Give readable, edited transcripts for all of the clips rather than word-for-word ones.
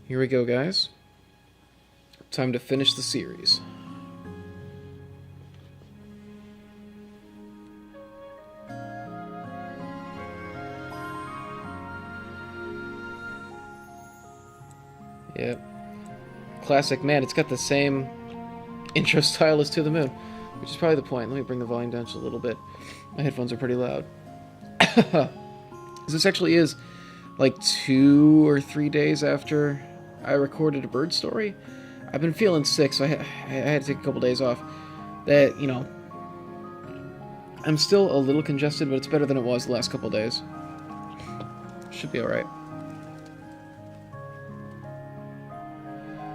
Here we go, guys. Time to finish the series. Yep. Classic. Man, it's got the same intro style as To the Moon, which is probably the point. Let me bring the volume down just a little bit. My headphones are pretty loud. This actually is like 2 or 3 days after I recorded a bird story. I've been feeling sick, so I had to take a couple days off. That, you know, I'm still a little congested, but it's better than it was the last couple days. Should be alright.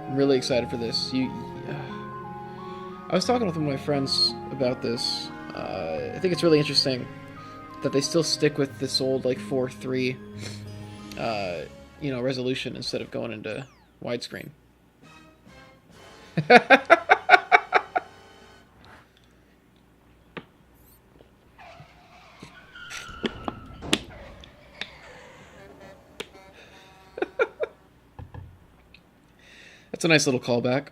I'm really excited for this. I was talking with one of my friends about this. I think it's really interesting that they still stick with this old, like, 4:3, resolution instead of going into widescreen. That's a nice little callback.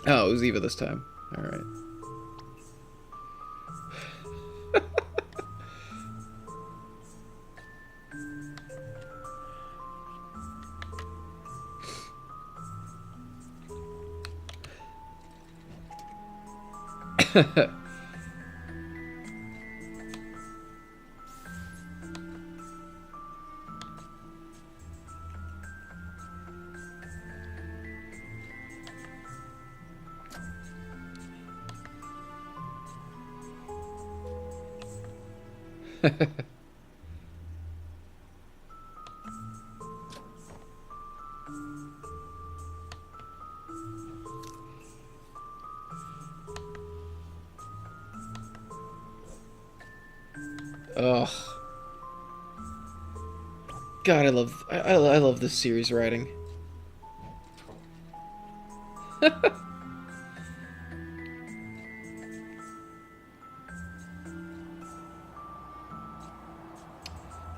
Oh, it was Eva this time. Alright. Ugh. God, I love this series writing. I'm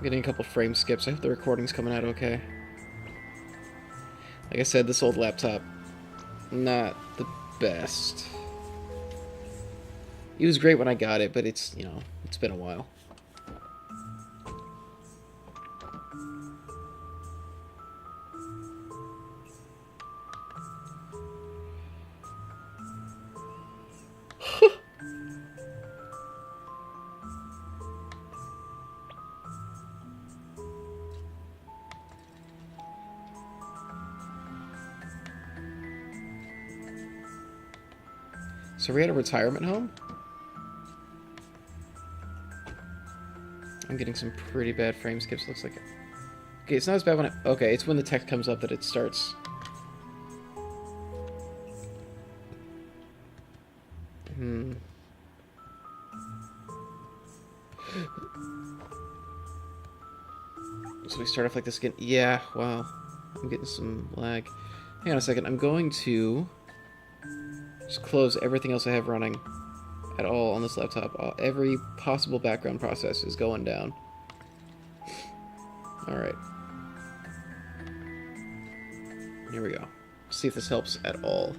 getting a couple frame skips. I hope the recording's coming out okay. Like I said, this old laptop, not the best. It was great when I got it, but it's, it's been a while. So we're at a retirement home? I'm getting some pretty bad frame skips, looks like it. Okay, it's not as bad when okay, it's when the text comes up that it starts. So we start off like this again. Yeah, wow. I'm getting some lag. Hang on a second. I'm going to just close everything else I have running at all on this laptop. Every possible background process is going down. Alright. Here we go. See if this helps at all.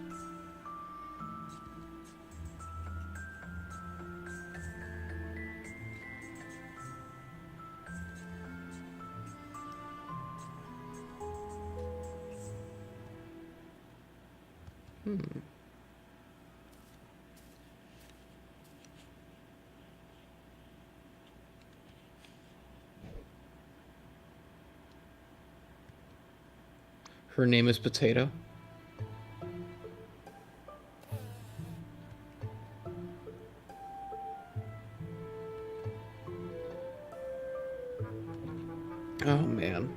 Her name is Potato. Oh, man.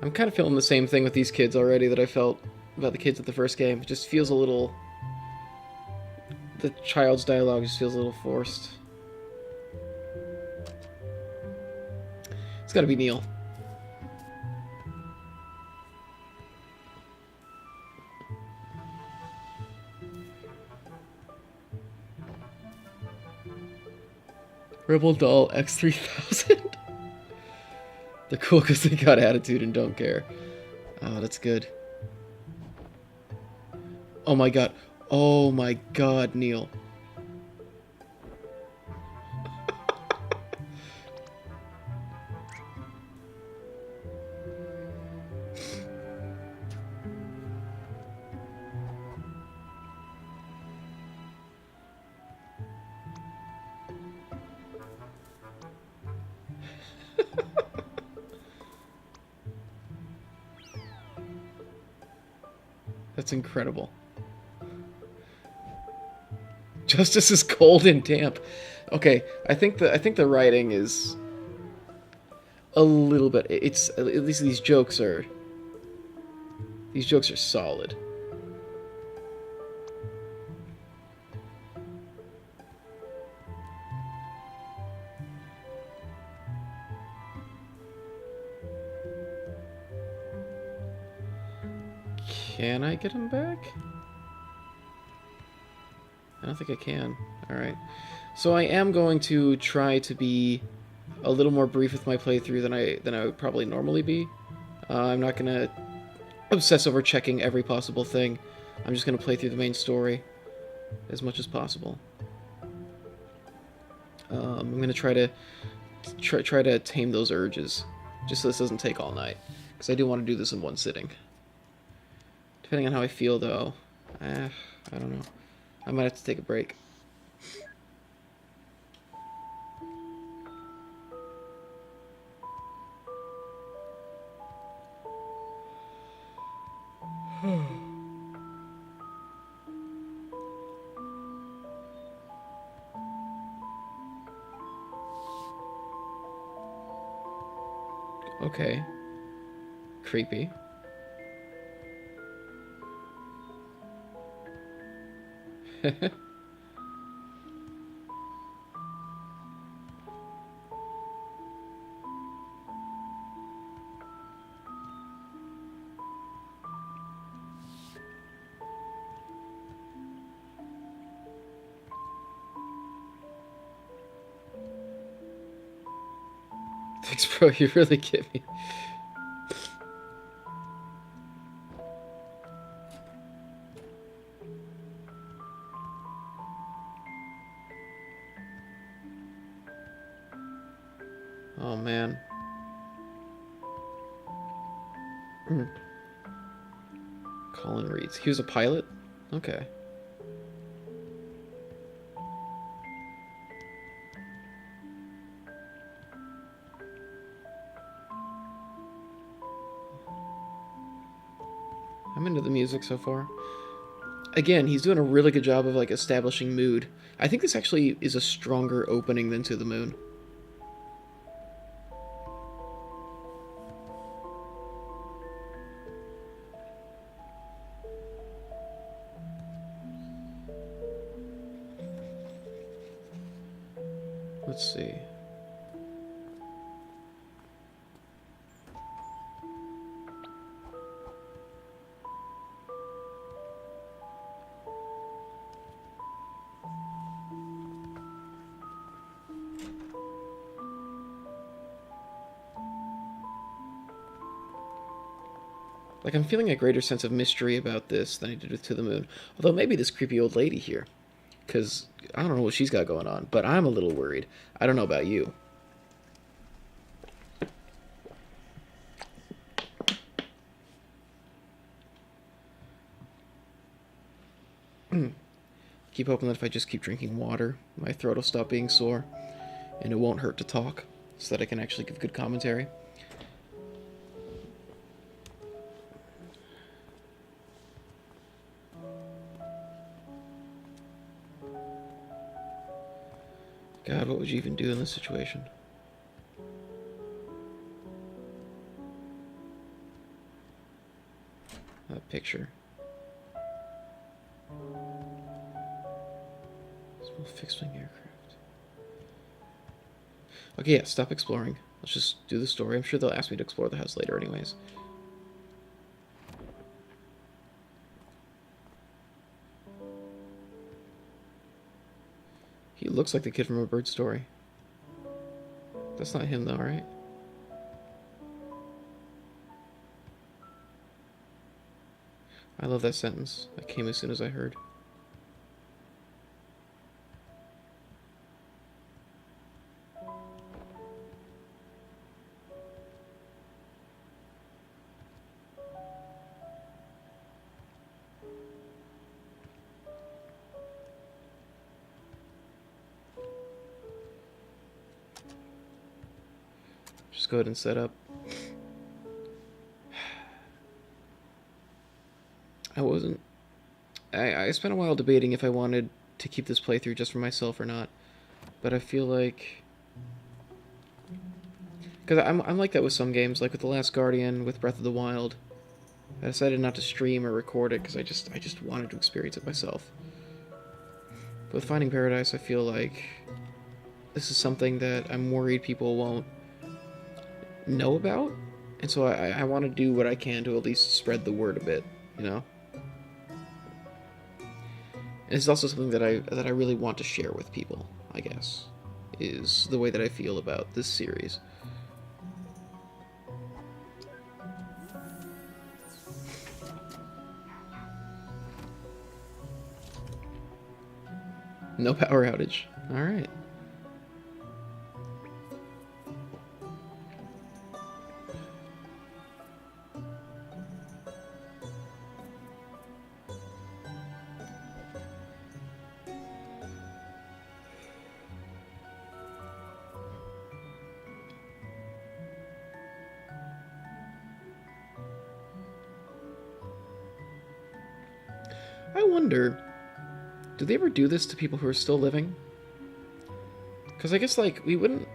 I'm kind of feeling the same thing with these kids already that I felt about the kids at the first game. It just feels a little... The child's dialogue just feels a little forced. It's gotta be Neil. Rebel Doll X3000. They're cool because they got attitude and don't care. Oh, that's good. Oh my god. Oh my god, Neil. That's incredible. Justice is cold and damp. Okay, I think the writing is a little bit. It's at least these jokes are solid. Can I get him back? I don't think I can. Alright. So I am going to try to be a little more brief with my playthrough than I would probably normally be. I'm not going to obsess over checking every possible thing. I'm just going to play through the main story as much as possible. I'm going to try to tame those urges, just so this doesn't take all night, because I do want to do this in one sitting. Depending on how I feel, though, I don't know. I might have to take a break. Okay. Creepy. Thanks, bro. You really get me. Oh, man. Colin Reeds. He was a pilot? Okay. I'm into the music so far. Again, he's doing a really good job of, like, establishing mood. I think this actually is a stronger opening than To the Moon. Let's see. Like, I'm feeling a greater sense of mystery about this than I did with To the Moon. Although maybe this creepy old lady here. Because I don't know what she's got going on, but I'm a little worried. I don't know about you. Keep hoping that if I just keep drinking water, my throat will stop being sore, and it won't hurt to talk, so that I can actually give good commentary. God, what would you even do in this situation? That picture. Small fixed-wing aircraft. Okay, yeah, stop exploring. Let's just do the story. I'm sure they'll ask me to explore the house later anyways. He looks like the kid from A Bird Story. That's not him though, right? I love that sentence. That came as soon as I heard. Just go ahead and set up. I spent a while debating if I wanted to keep this playthrough just for myself or not, but I feel like, because I'm like that with some games, like with The Last Guardian, with Breath of the Wild. I decided not to stream or record it because I just wanted to experience it myself. But with Finding Paradise, I feel like this is something that I'm worried people won't know about, and so I want to do what I can to at least spread the word a bit, you know. And it's also something that I really want to share with people, I guess, is the way that I feel about this series. No power outage. All right. I wonder, do they ever do this to people who are still living? Because I guess, like, we wouldn't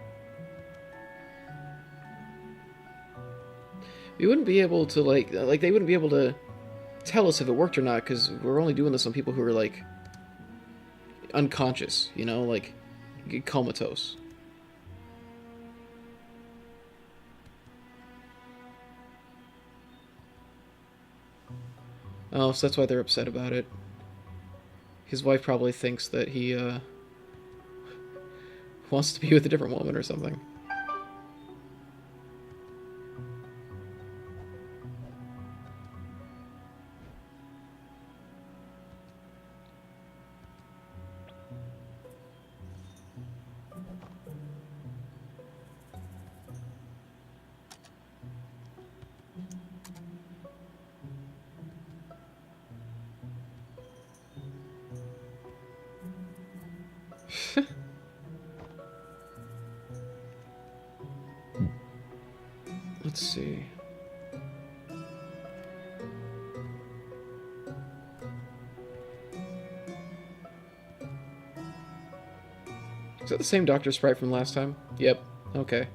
be able to, like, they wouldn't be able to tell us if it worked or not, because we're only doing this on people who are, like, unconscious, you know, like, comatose. Oh, so that's why they're upset about it. His wife probably thinks that he, wants to be with a different woman or something. Let's see. Is that the same Dr. Sprite from last time? Yep. Okay.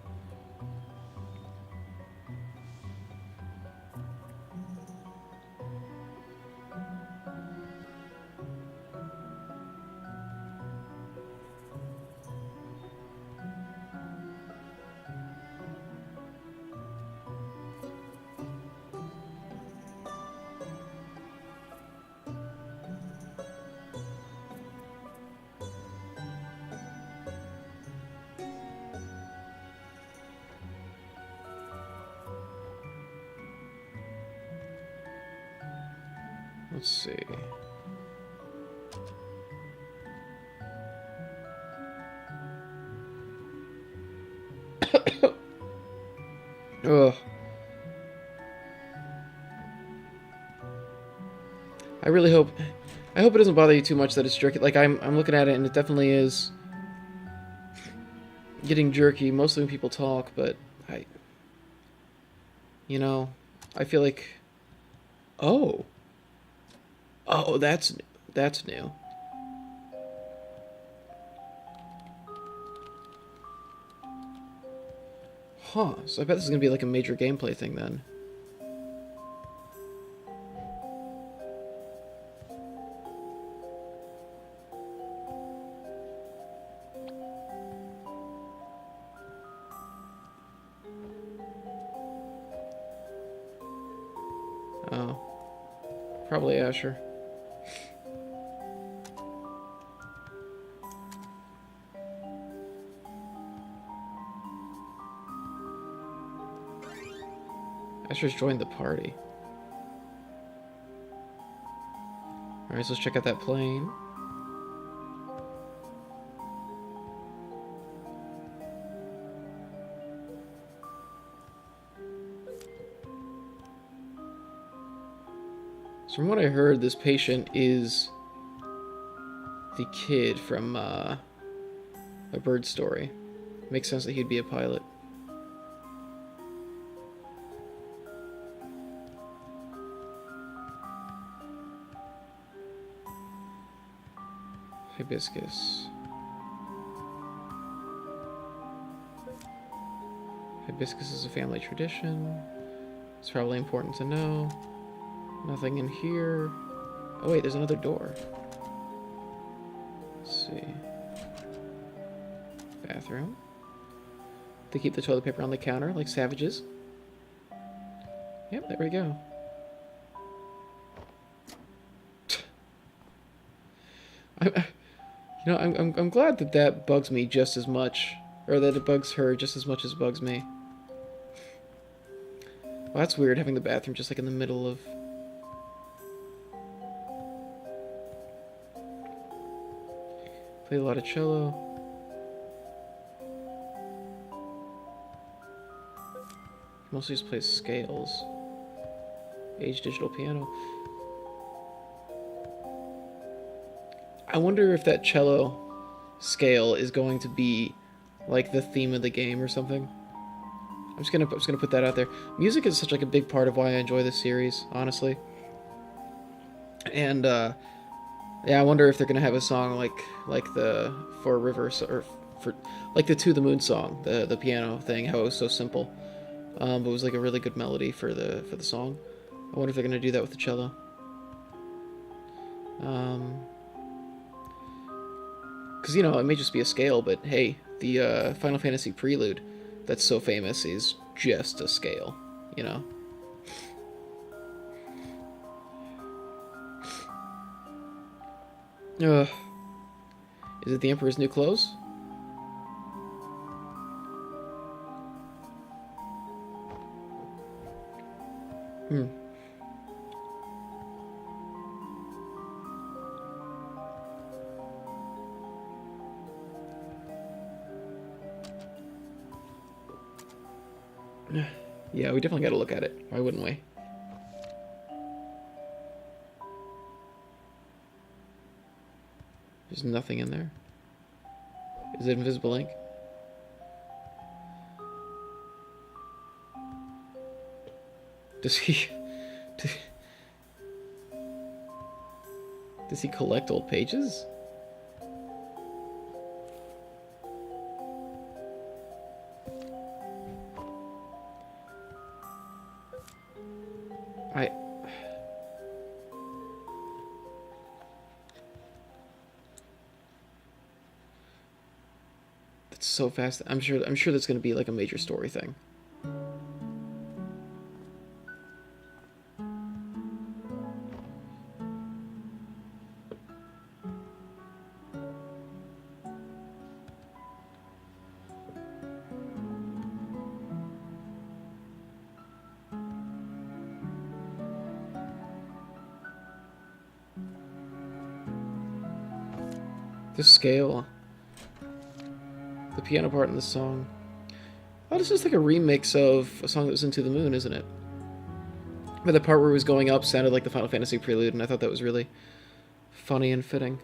Let's see. Ugh. I really hope... I hope it doesn't bother you too much that it's jerky. Like, I'm looking at it, and it definitely is getting jerky, mostly when people talk, but I... You know, I feel like... Oh. Oh, that's new. Huh, so I bet this is gonna be like a major gameplay thing then. Oh. Probably Asher. Asher's joined the party. Alright, so let's check out that plane. So from what I heard, this patient is the kid from A Bird Story. Makes sense that he'd be a pilot. Hibiscus. Hibiscus is a family tradition. It's probably important to know. Nothing in here. Oh wait, there's another door. Let's see. Bathroom. They keep the toilet paper on the counter like savages. Yep, there we go. I'm glad that that bugs me just as much, or that it bugs her just as much as it bugs me. Well, that's weird having the bathroom just like in the middle of. Play a lot of cello. Mostly just plays scales. Age digital piano. I wonder if that cello scale is going to be like the theme of the game or something. I'm just gonna put that out there. Music is such like a big part of why I enjoy this series, honestly. And yeah, I wonder if they're gonna have a song like the For Rivers or for like the To the Moon song, the piano thing, how it was so simple, but it was like a really good melody for the song. I wonder if they're gonna do that with the cello. Because, you know, it may just be a scale, but hey, the Final Fantasy Prelude that's so famous is just a scale, you know? Is it the Emperor's New Clothes? Yeah, we definitely got to look at it. Why wouldn't we? There's nothing in there. Is it invisible ink? Does he... Does he collect old pages? That's so fast. I'm sure that's going to be like a major story thing. The scale. The piano part in the song. Oh, this is like a remix of a song that was in To the Moon, isn't it? But the part where it was going up sounded like the Final Fantasy Prelude, and I thought that was really funny and fitting.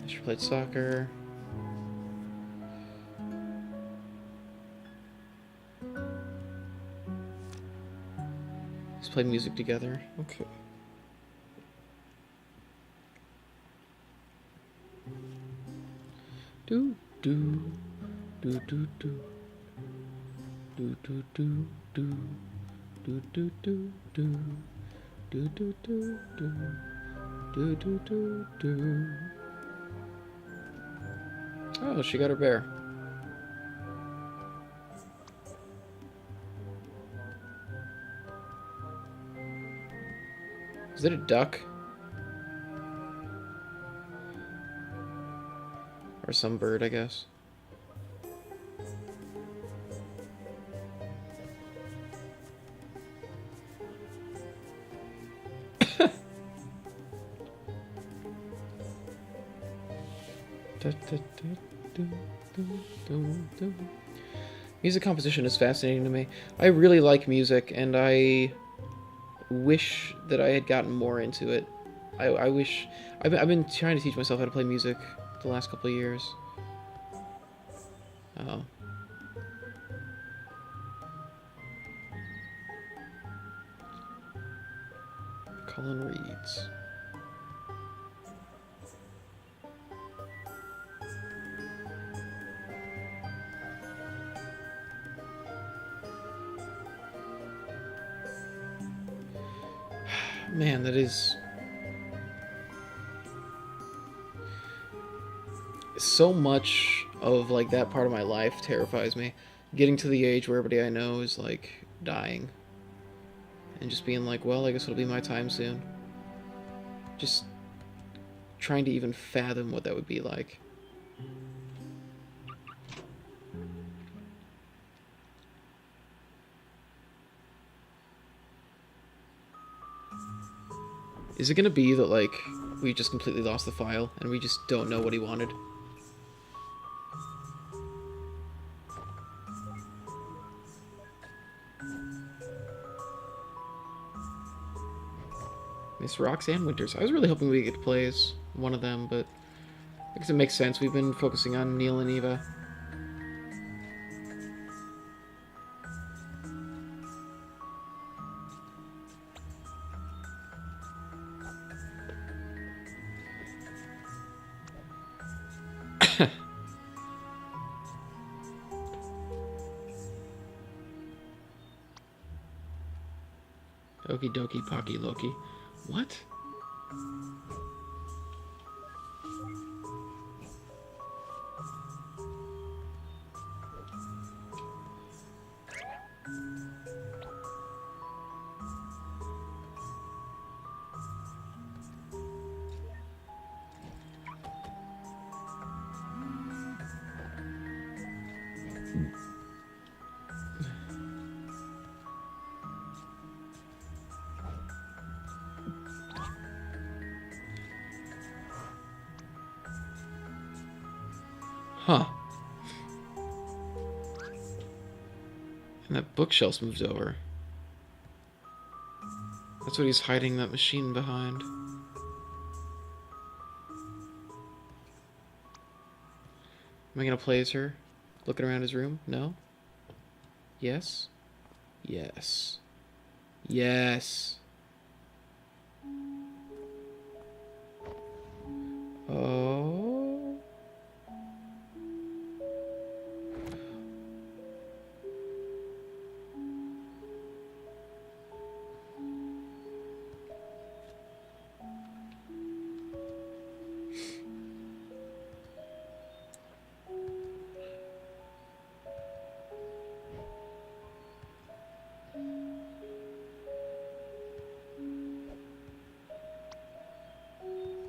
She played soccer. Let's play music together. Okay. Do do do do do do do do do do do do do do do do do do do. Oh, she got her bear. Is it a duck? Or some bird, I guess. Music composition is fascinating to me. I really like music, and I wish that I had gotten more into it. I wish... I've been trying to teach myself how to play music the last couple of years. Oh. Colin Reeds. Man, that is... so much of, like, that part of my life terrifies me. Getting to the age where everybody I know is, like, dying. And just being like, well, I guess it'll be my time soon. Just trying to even fathom what that would be like. Is it gonna be that, like, we just completely lost the file and we just don't know what he wanted? Miss Roxanne Winters. I was really hoping we could play as one of them, but I guess it makes sense. We've been focusing on Neil and Eva. Okie dokie pocky Loki. What? Huh. And that bookshelf's moved over. That's what he's hiding that machine behind. Am I gonna play as her? Looking around his room? No? Yes? Yes. Yes. Oh.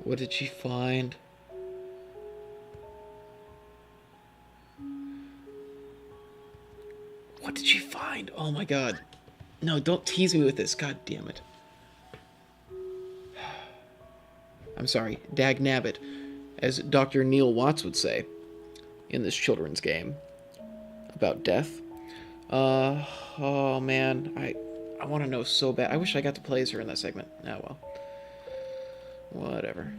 What did she find? What did she find? Oh my god. No, don't tease me with this. God damn it. I'm sorry. Dag nabbit, as Dr. Neil Watts would say in this children's game about death. Oh man. I want to know so bad. I wish I got to play as her in that segment. Oh well. Whatever.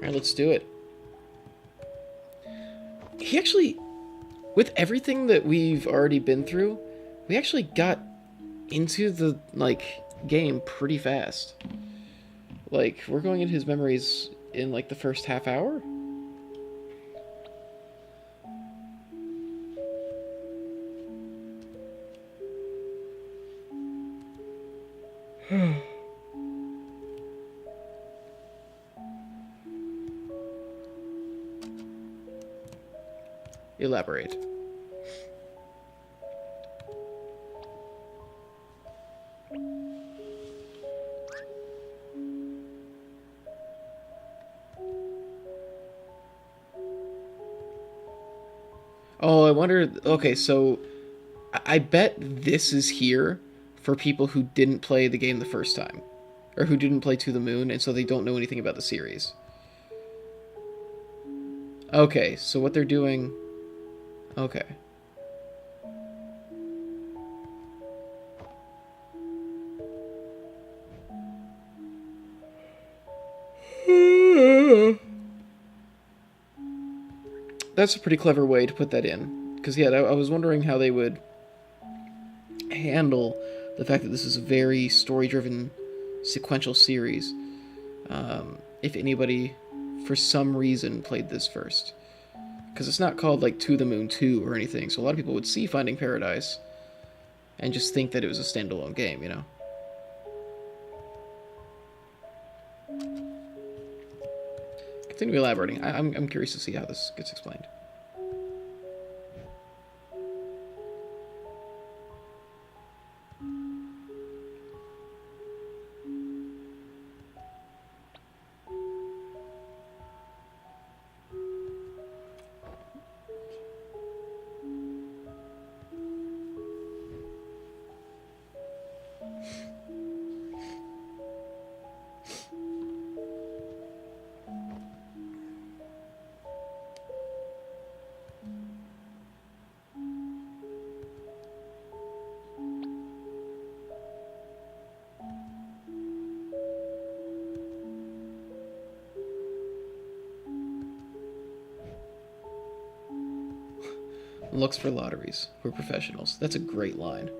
Alright, let's do it. He actually, with everything that we've already been through, we actually got into the, like, game pretty fast. Like, we're going into his memories in, like, the first half hour? Elaborate. Oh, I wonder... Okay, so... I bet this is here for people who didn't play the game the first time. Or who didn't play To the Moon, and so they don't know anything about the series. Okay, so what they're doing... Okay. That's a pretty clever way to put that in. Because, yeah, I was wondering how they would handle the fact that this is a very story-driven, sequential series. If anybody, for some reason, played this first. Because it's not called, like, To the Moon 2 or anything, so a lot of people would see Finding Paradise and just think that it was a standalone game, you know? Continue elaborating. I'm curious to see how this gets explained. Looks for lotteries. We're professionals. That's a great line.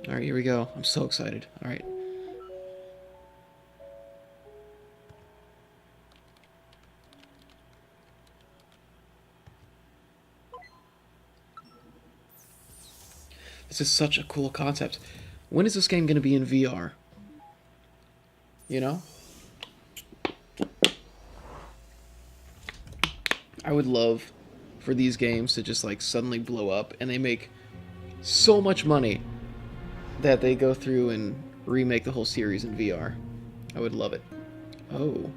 Alright, here we go. I'm so excited. Alright. This is such a cool concept. When is this game going to be in VR? You know? I would love for these games to just, like, suddenly blow up, and they make so much money that they go through and remake the whole series in VR. I would love it. Oh.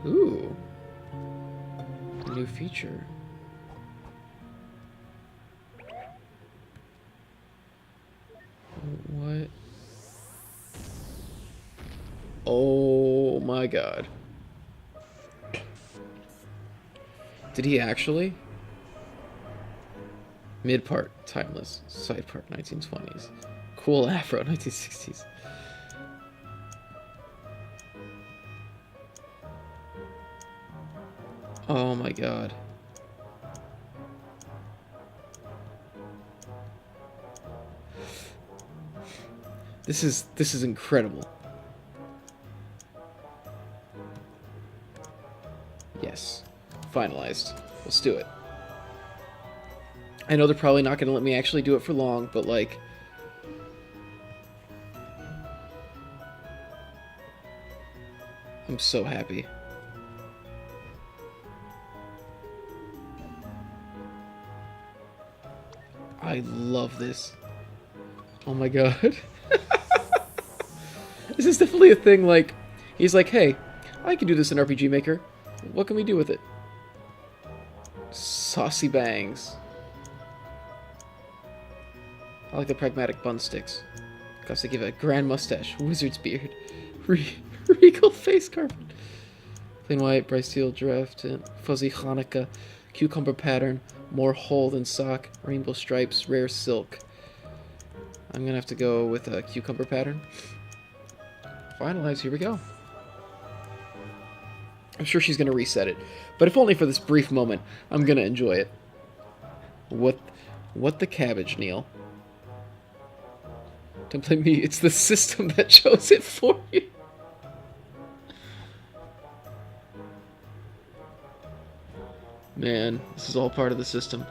Ooh. A new feature. What? Oh my god. Did he actually? Mid part, timeless. Side part, 1920s. Cool afro, 1960s. Oh my god. This is incredible. Yes. Finalized. Let's do it. I know they're probably not going to let me actually do it for long, but like... I'm so happy. I love this. Oh my god. This is definitely a thing, like, he's like, hey, I can do this in RPG Maker. What can we do with it? Saucy bangs. I like the pragmatic bun sticks. Gotta give it a grand mustache, wizard's beard, regal face carpet. Plain white, bright steel draft, fuzzy Hanukkah, cucumber pattern, more hole than sock, rainbow stripes, rare silk. I'm gonna have to go with a cucumber pattern. Finalize, here we go. I'm sure she's gonna reset it, but if only for this brief moment, I'm gonna enjoy it. What the cabbage, Neil? Don't blame me, it's the system that chose it for you. Man, this is all part of the system.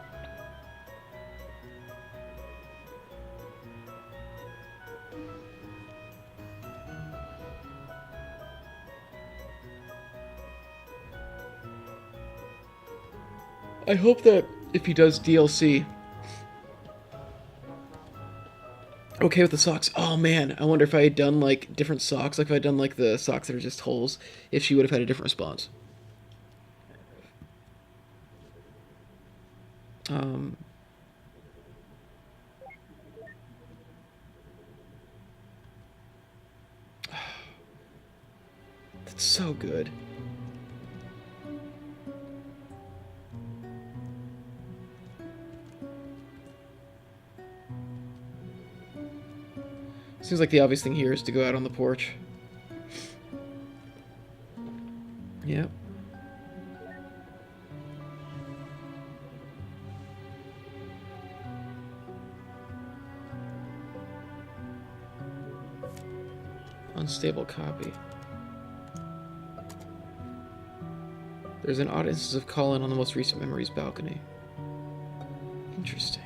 I hope that if he does DLC... Okay with the socks. Oh man, I wonder if I had done like different socks, like if I had done like the socks that are just holes, if she would have had a different response. That's so good. Seems like the obvious thing here is to go out on the porch. Yep. Unstable copy. There's an odd instance of Colin on the most recent memories balcony. Interesting.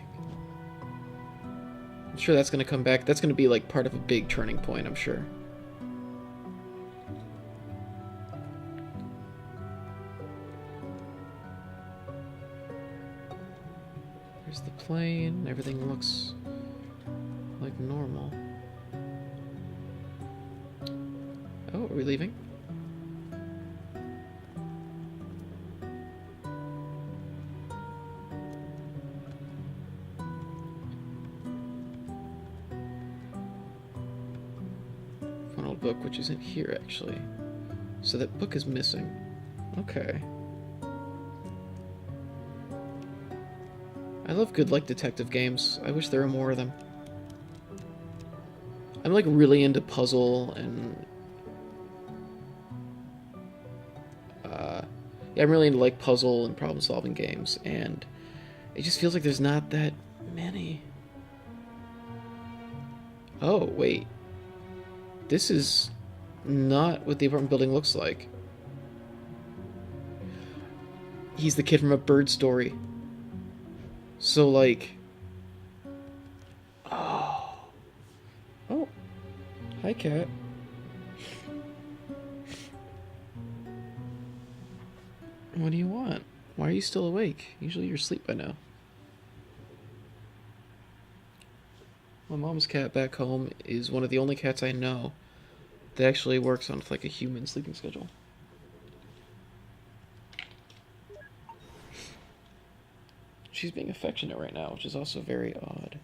I'm sure that's going to come back. That's going to be like part of a big turning point, I'm sure. There's the plane. Everything looks like normal. Oh, are we leaving? An old book, which isn't here, actually. So that book is missing. Okay. I love good, like, detective games. I wish there were more of them. I'm, like, really into puzzle and... yeah, I'm really into, like, puzzle and problem-solving games, and it just feels like there's not that many. Oh, wait. This is not what the apartment building looks like. He's the kid from A Bird Story. So, like... Oh. Oh. Hi, cat. What do you want? Why are you still awake? Usually you're asleep by now. My mom's cat back home is one of the only cats I know that actually works on like a human sleeping schedule. She's being affectionate right now, which is also very odd.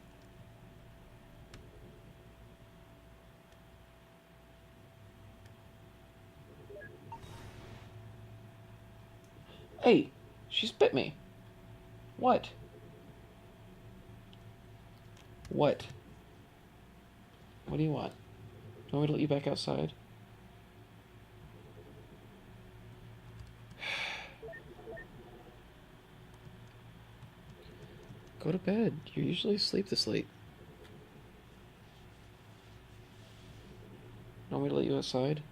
Hey, she's bit me. What? What? What do you want? Do you want me to let you back outside? Go to bed. You usually sleep this late. Do you want me to let you outside?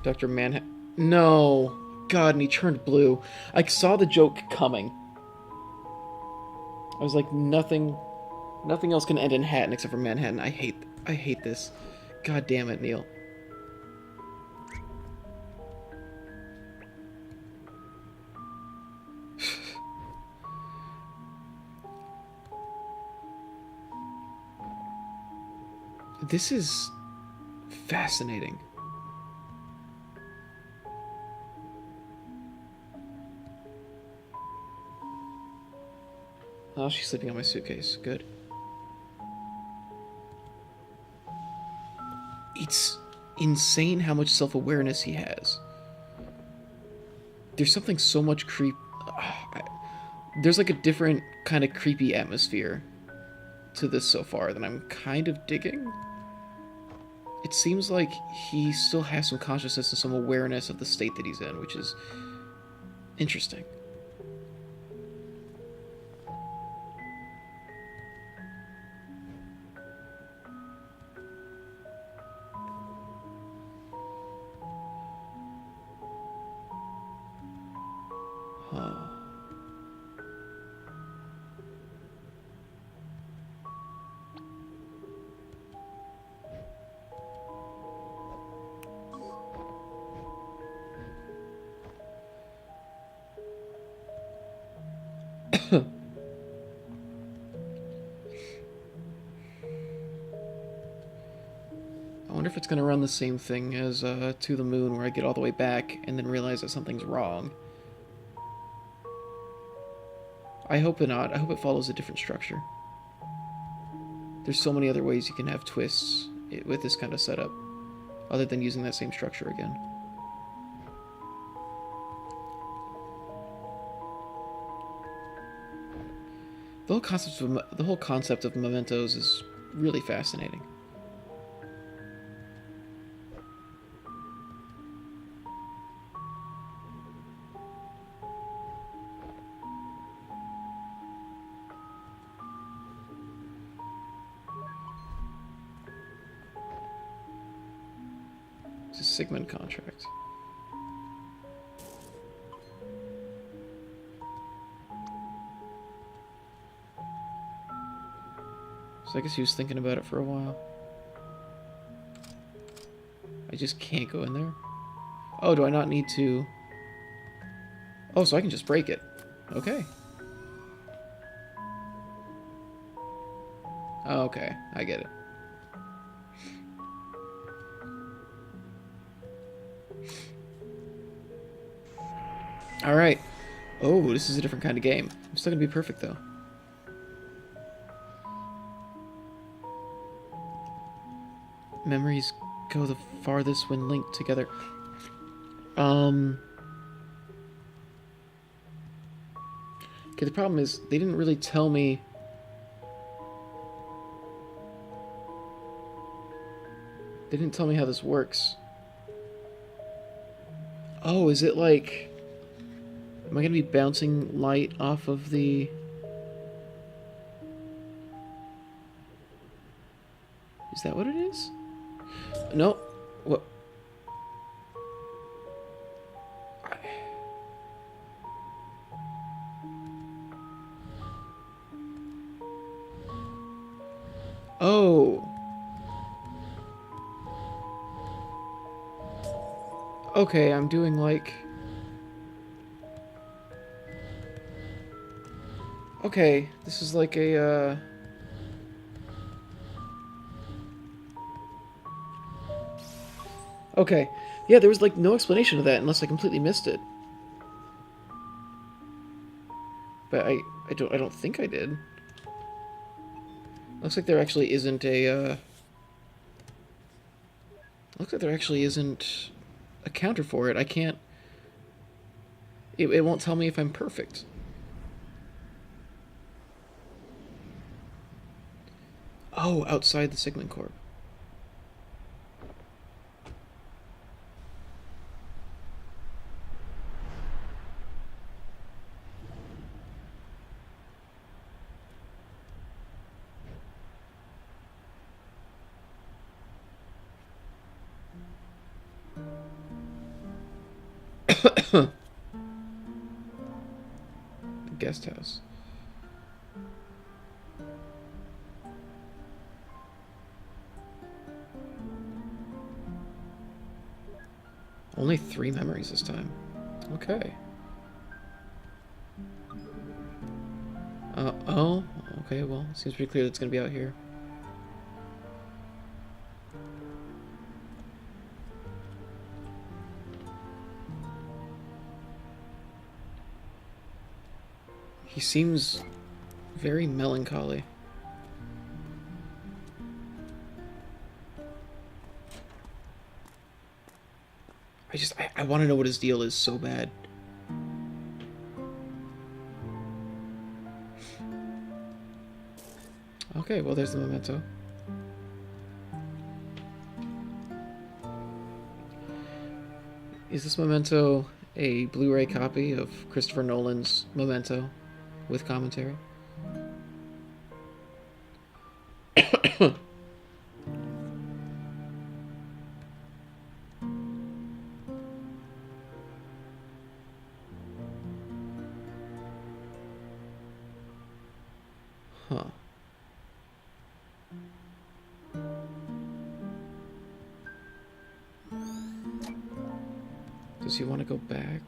Dr. Manhattan. No. God, and he turned blue. I saw the joke coming. I was like, nothing else can end in Hatton except for Manhattan. I hate this. God damn it, Neil. This is fascinating. Oh, she's sleeping on my suitcase. Good. It's insane how much self-awareness he has. There's something so much there's like a different kind of creepy atmosphere to this so far that I'm kind of digging. It seems like he still has some consciousness and some awareness of the state that he's in, which is interesting. Huh. I wonder if it's going to run the same thing as To the Moon, where I get all the way back and then realize that something's wrong. I hope not. I hope it follows a different structure. There's so many other ways you can have twists with this kind of setup, other than using that same structure again. The whole concept of mementos is really fascinating. It's a Sigmund contract. So I guess he was thinking about it for a while. I just can't go in there? Oh, do I not need to... Oh, so I can just break it. Okay. Oh, okay, I get it. Alright. Oh, this is a different kind of game. I'm still gonna be perfect, though. Memories go the farthest when linked together. Okay, the problem is, they didn't really tell me... They didn't tell me how this works. Oh, is it like... Am I gonna be bouncing light off of the... Is that what it is? No. What? Oh. Okay, I'm doing like... Okay, this is like a, Okay. Yeah, there was like no explanation of that unless I completely missed it. But I don't think I did. Looks like there actually isn't a, Looks like there actually isn't a counter for it. I can't... It won't tell me if I'm perfect. Oh, outside the Sigmund Corp. The guest house. Only 3 memories this time. Okay. Oh, okay, well, it seems pretty clear that it's gonna be out here. He seems very melancholy. I want to know what his deal is so bad. Okay, well, there's the memento. Is this memento a Blu-ray copy of Christopher Nolan's Memento with commentary? Huh. Does he want to go back?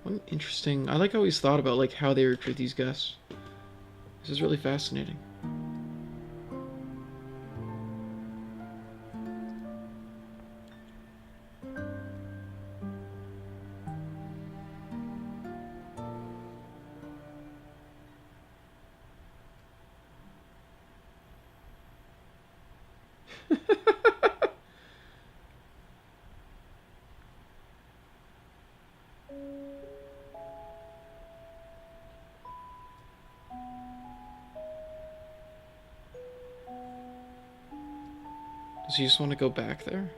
What interesting. I like how he's thought about like how they recruit these guests. This is really fascinating. Does he just want to go back there?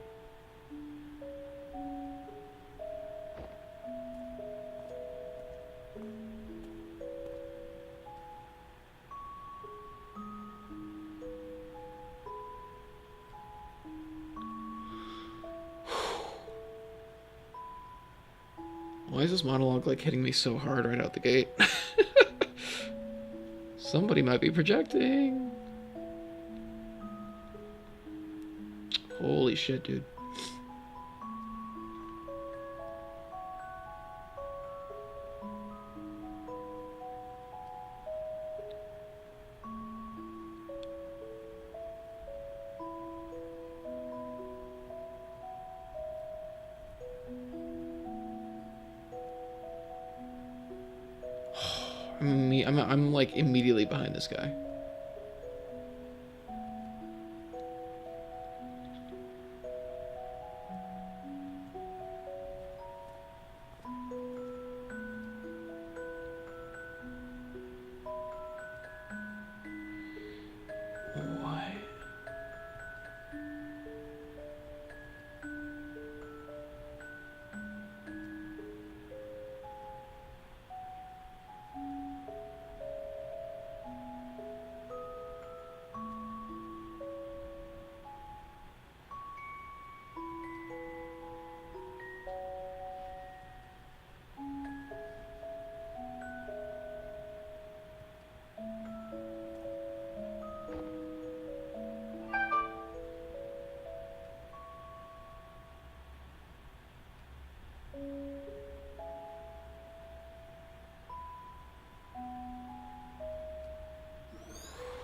Why is this monologue like hitting me so hard right out the gate? Somebody might be projecting. Holy shit, dude. I'm like immediately behind this guy. What?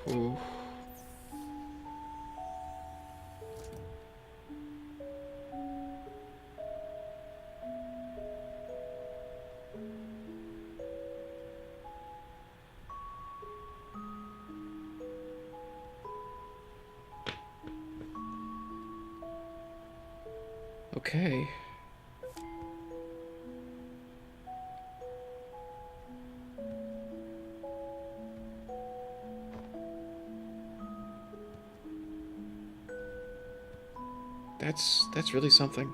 Ooh. Okay. That's really something.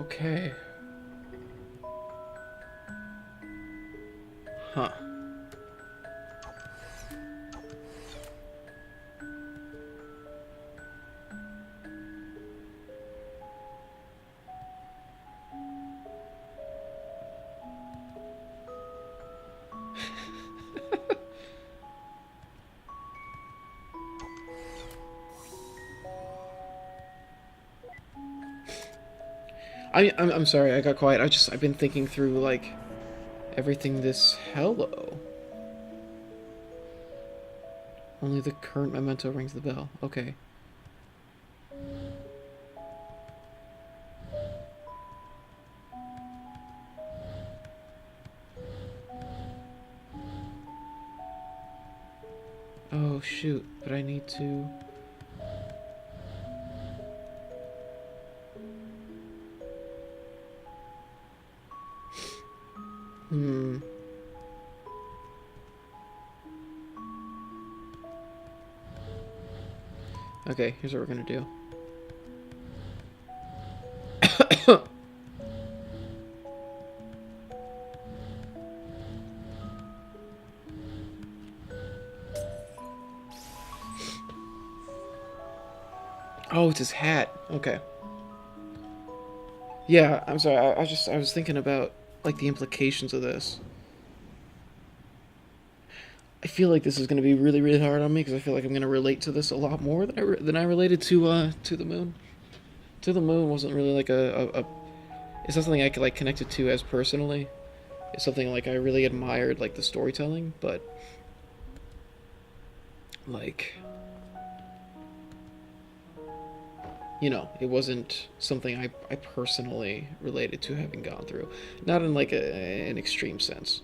Okay. Huh. I'm sorry, I got quiet. I've been thinking through, like, everything this... Hello. Only the current memento rings the bell. Okay. Oh, shoot. But I need to... Hmm. Okay, here's what we're gonna do. Oh, it's his hat. Okay. Yeah, I'm sorry. I was thinking about, like, the implications of this. I feel like this is going to be really, really hard on me because I feel like I'm going to relate to this a lot more than I related to the moon. To the moon wasn't really like a it's not something I could like connect it to as personally. It's something like I really admired like the storytelling, but like you know, it wasn't something I personally related to having gone through. Not in like an extreme sense.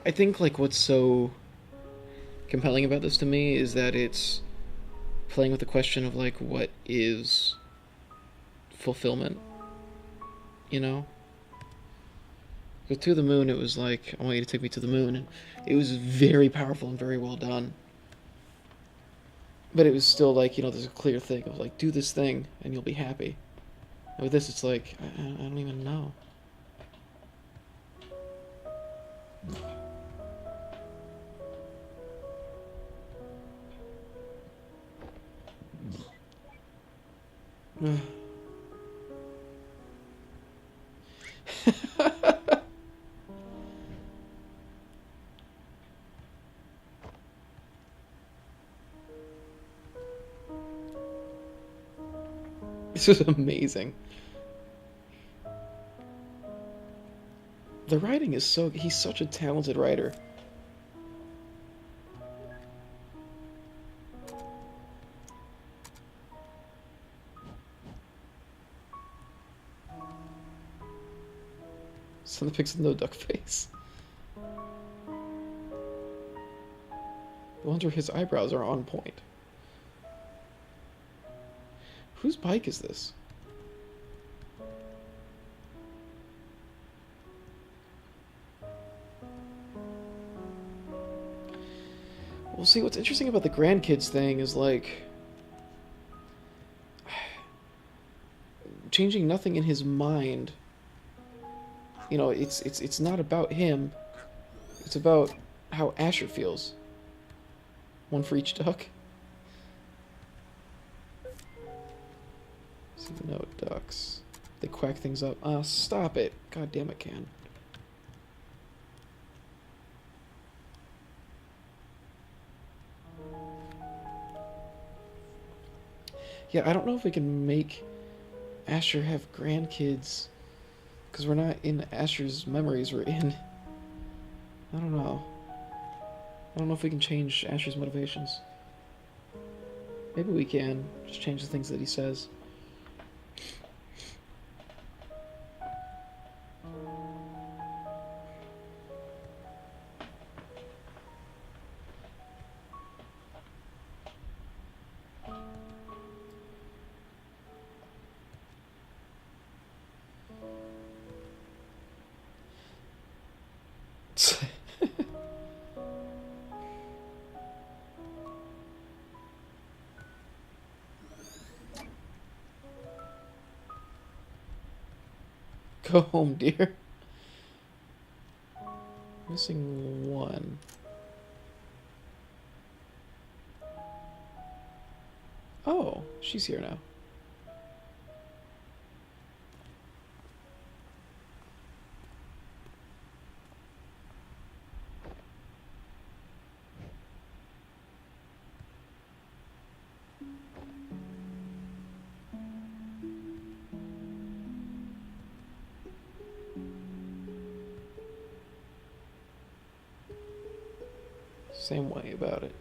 I think like what's so compelling about this to me is that it's playing with the question of like what is fulfillment, you know? With To the Moon, it was like, I want you to take me to the moon, and it was very powerful and very well done. But it was still like, you know, there's a clear thing of like, do this thing and you'll be happy. And with this, it's like, I don't even know. This is amazing. The writing is so... He's such a talented writer. Some of the pics with no duck face. I wonder if his eyebrows are on point. Whose bike is this? Well, see, what's interesting about the grandkids thing is, like... changing nothing in his mind. You know, it's not about him. It's about how Asher feels. One for each duck. See, no ducks. They quack things up. Stop it. God damn it, Can. Yeah, I don't know if we can make Asher have grandkids, because we're not in Asher's memories, we're in... I don't know. I don't know if we can change Asher's motivations. Maybe we can. Just change the things that he says. Go home, dear. Missing one. Oh, she's here now. Same way about it.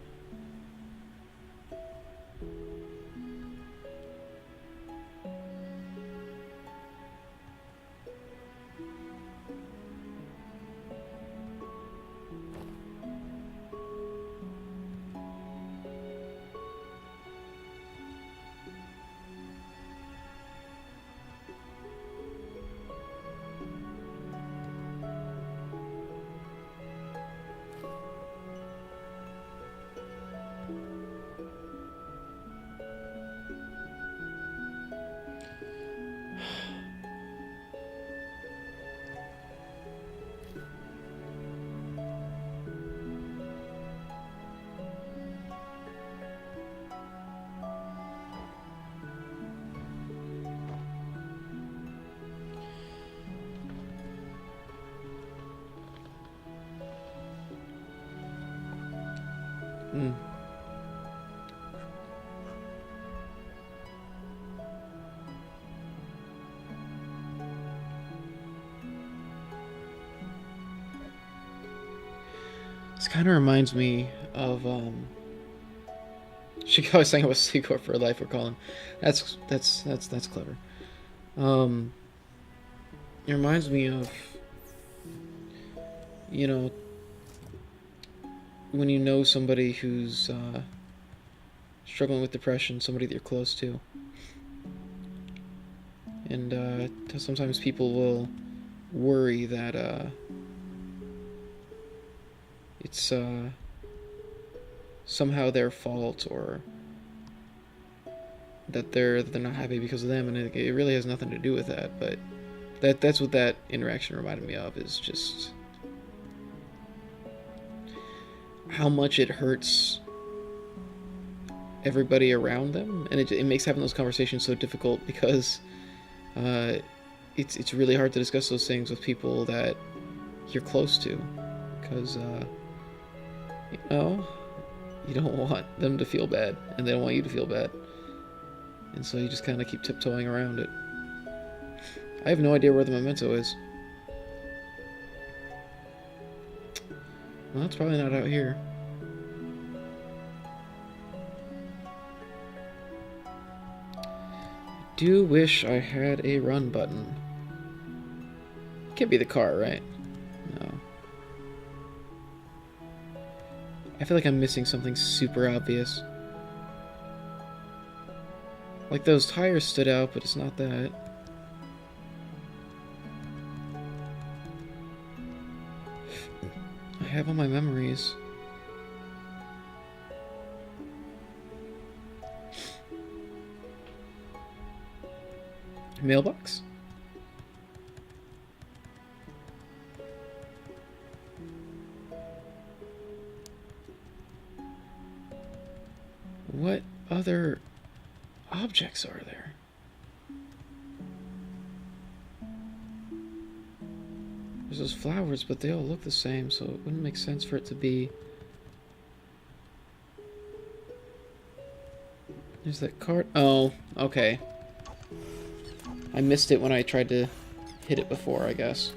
Hmm. This kind of reminds me of she always sang about Secor for life. We're calling. That's clever. Um, it reminds me of, you know, when you know somebody who's struggling with depression, somebody that you're close to, and sometimes people will worry that it's somehow their fault, or that they're not happy because of them, and it really has nothing to do with that. But that's what that interaction reminded me of, is just how much it hurts everybody around them, and it makes having those conversations so difficult, because it's really hard to discuss those things with people that you're close to, because you know, you don't want them to feel bad, and they don't want you to feel bad, and so you just kind of keep tiptoeing around it. I have no idea where the memento is. Well, it's probably not out here. I do wish I had a run button. Can't be the car, right? No. I feel like I'm missing something super obvious. Like those tires stood out, but it's not that. I have all my memories. Mailbox? What other objects are there? There's those flowers, but they all look the same, so it wouldn't make sense for it to be... There's that card. Oh, okay. I missed it when I tried to hit it before, I guess.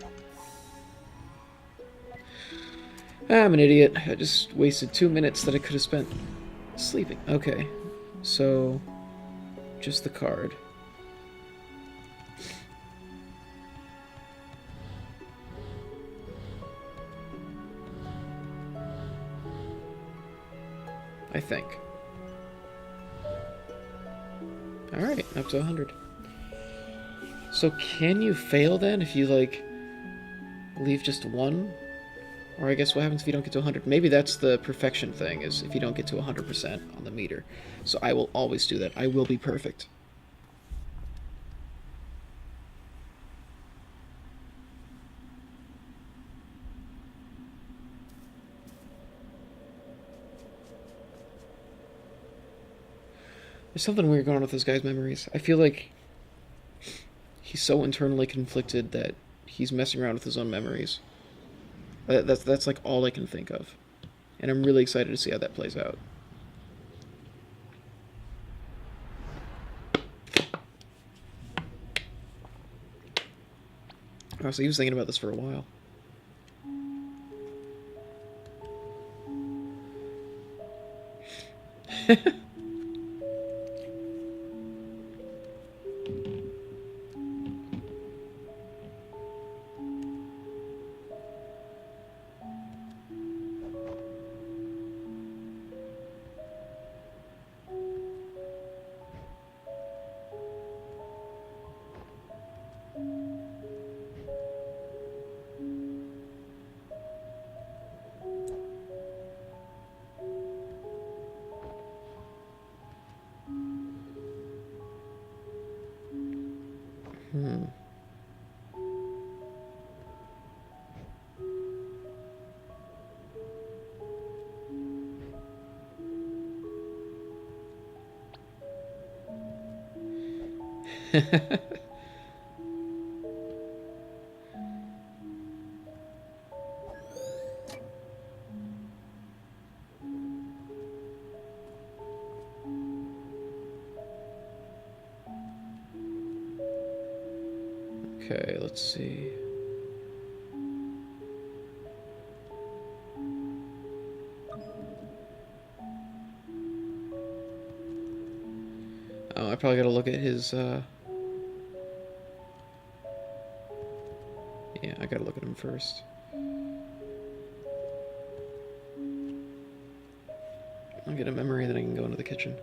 I'm an idiot. I just wasted 2 minutes that I could have spent sleeping. Okay. So, just the card. I think. Alright, up to 100. So can you fail then if you, like, leave just one? Or I guess what happens if you don't get to 100? Maybe that's the perfection thing, is if you don't get to 100% on the meter. So I will always do that. I will be perfect. There's something weird going on with this guy's memories. I feel like he's so internally conflicted that he's messing around with his own memories. That's like all I can think of. And I'm really excited to see how that plays out. Oh, so he was thinking about this for a while. Okay, let's see. Oh, I probably gotta look at his, Yeah, I gotta look at him first. I'll get a memory, then I can go into the kitchen.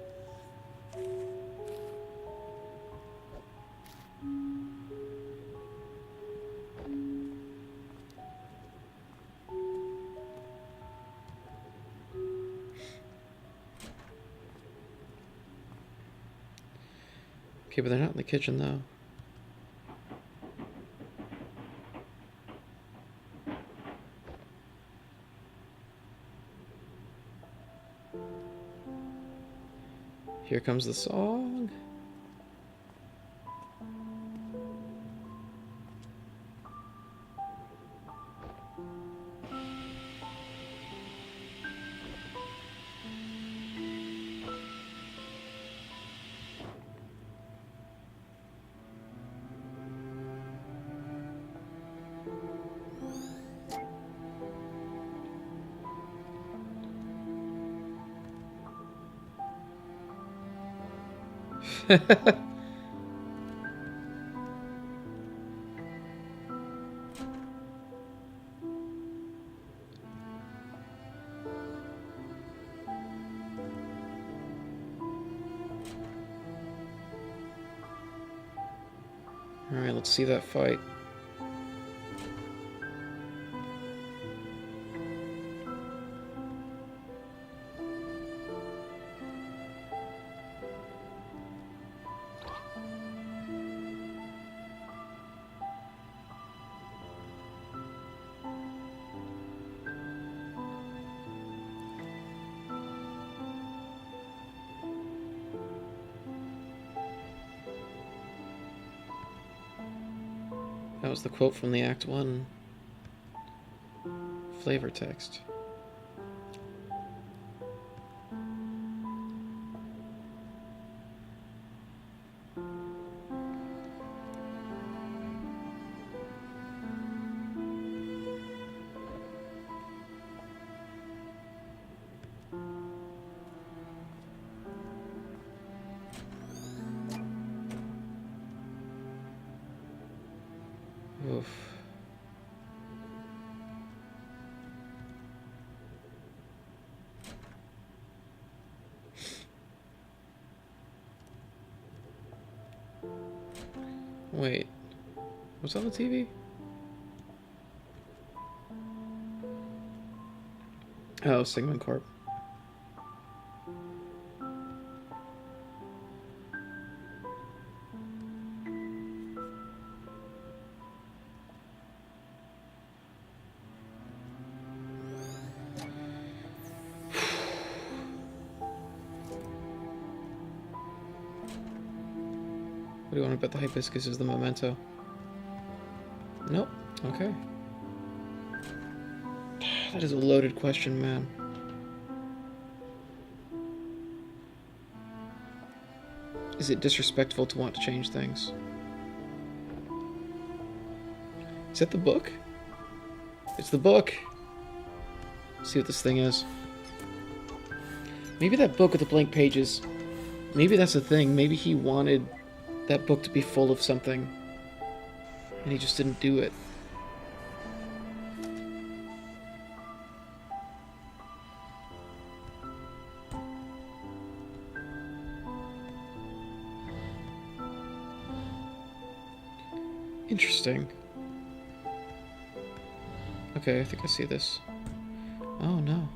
Okay, but they're not in the kitchen, though. Here comes the song. Alright, let's see that fight. That was the quote from the Act 1 flavor text. Oof. Wait. What's on the TV? Oh, Sigmund Corp. What do you want to bet the hibiscus is the memento? Nope. Okay. That is a loaded question, man. Is it disrespectful to want to change things? Is that the book? It's the book! Let's see what this thing is. Maybe that book with the blank pages, maybe that's the thing. Maybe he wanted that book to be full of something, and he just didn't do it. Interesting. Okay, I think I see this. Oh no.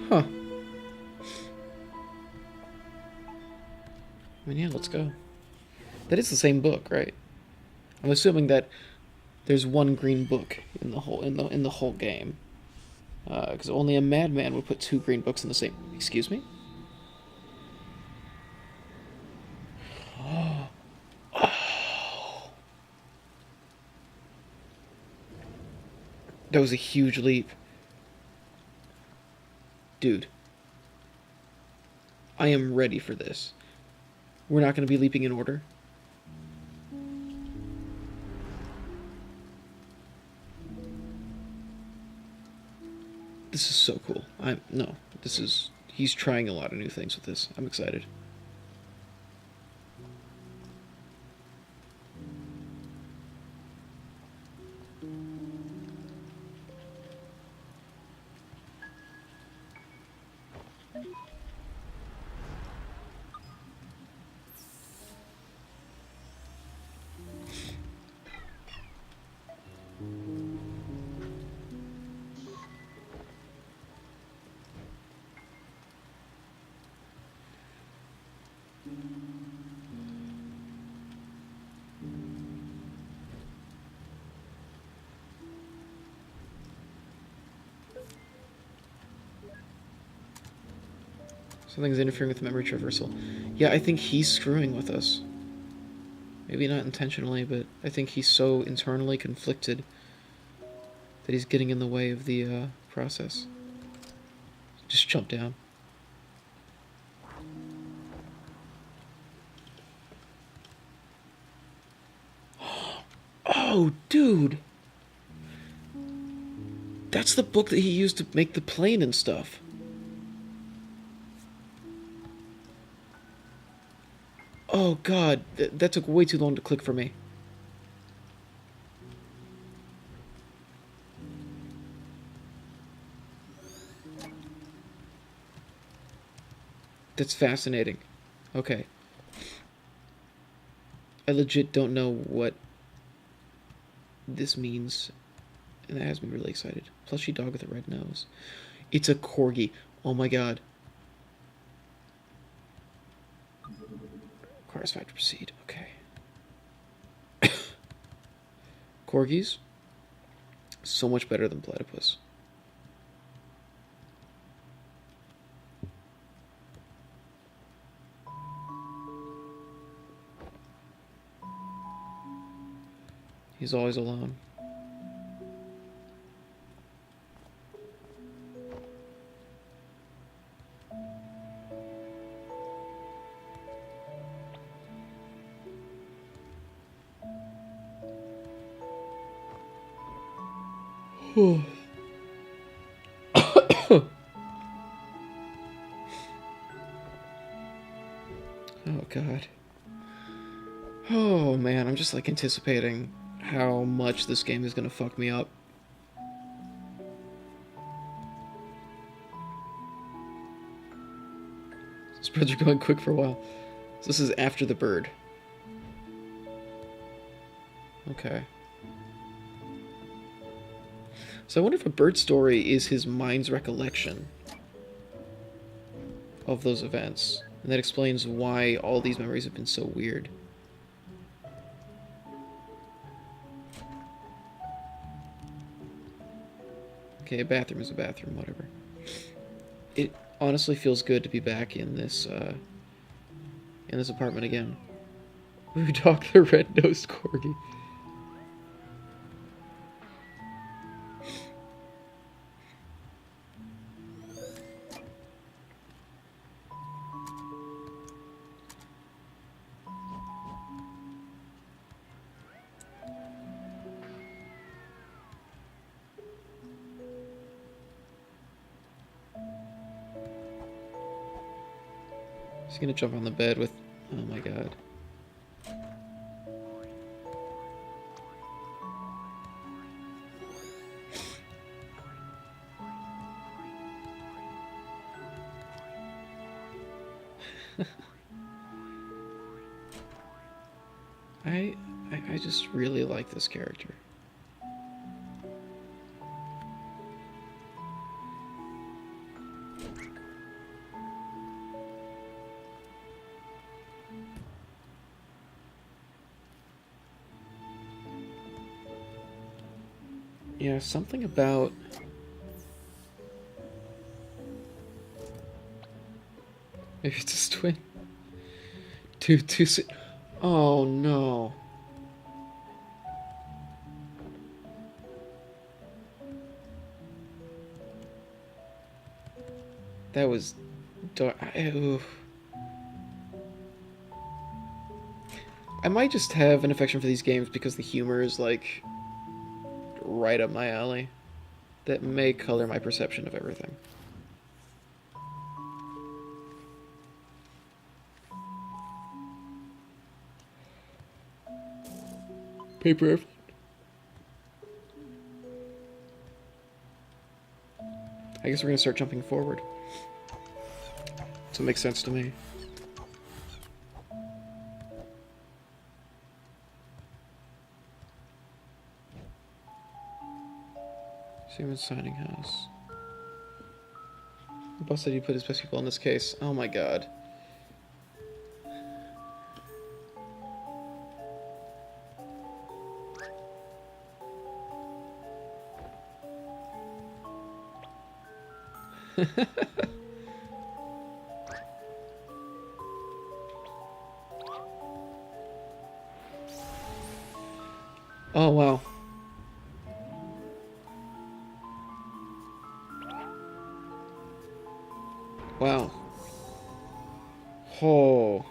Huh. I mean, yeah, let's go. That is the same book, right? I'm assuming that there's one green book in the whole game, because only a madman would put two green books in the same. Excuse me. Oh. That was a huge leap, dude. I am ready for this. We're not going to be leaping in order. This is so cool. He's trying a lot of new things with this. I'm excited. Something's interfering with memory traversal. Yeah, I think he's screwing with us. Maybe not intentionally, but I think he's so internally conflicted that he's getting in the way of the process. Just jump down. Oh, dude! That's the book that he used to make the plane and stuff. Oh god, that took way too long to click for me. That's fascinating. Okay. I legit don't know what this means, and that has me really excited. Plushy dog with a red nose. It's a corgi. Oh my god. Requires 5 to proceed. Okay. Corgis? So much better than platypus. He's always alone. Oh god. Oh man, I'm just like anticipating how much this game is gonna fuck me up. Spreads are going quick for a while. So this is after the bird. Okay. So I wonder if a bird story is his mind's recollection of those events. And that explains why all these memories have been so weird. Okay, a bathroom is a bathroom, whatever. It honestly feels good to be back in this apartment again. Blue Dog the red-nosed corgi. He's gonna jump on the bed with... Oh my god. I just really like this character. Yeah, something about... Maybe it's his twin. Oh no. That was dark. I might just have an affection for these games because the humor is like right up my alley. That may color my perception of everything. Paper airplane. I guess we're gonna start jumping forward. So it makes sense to me. Siemens Signing House. The boss said he put his best people in this case. Oh my god. Oh wow. Wow. Oh.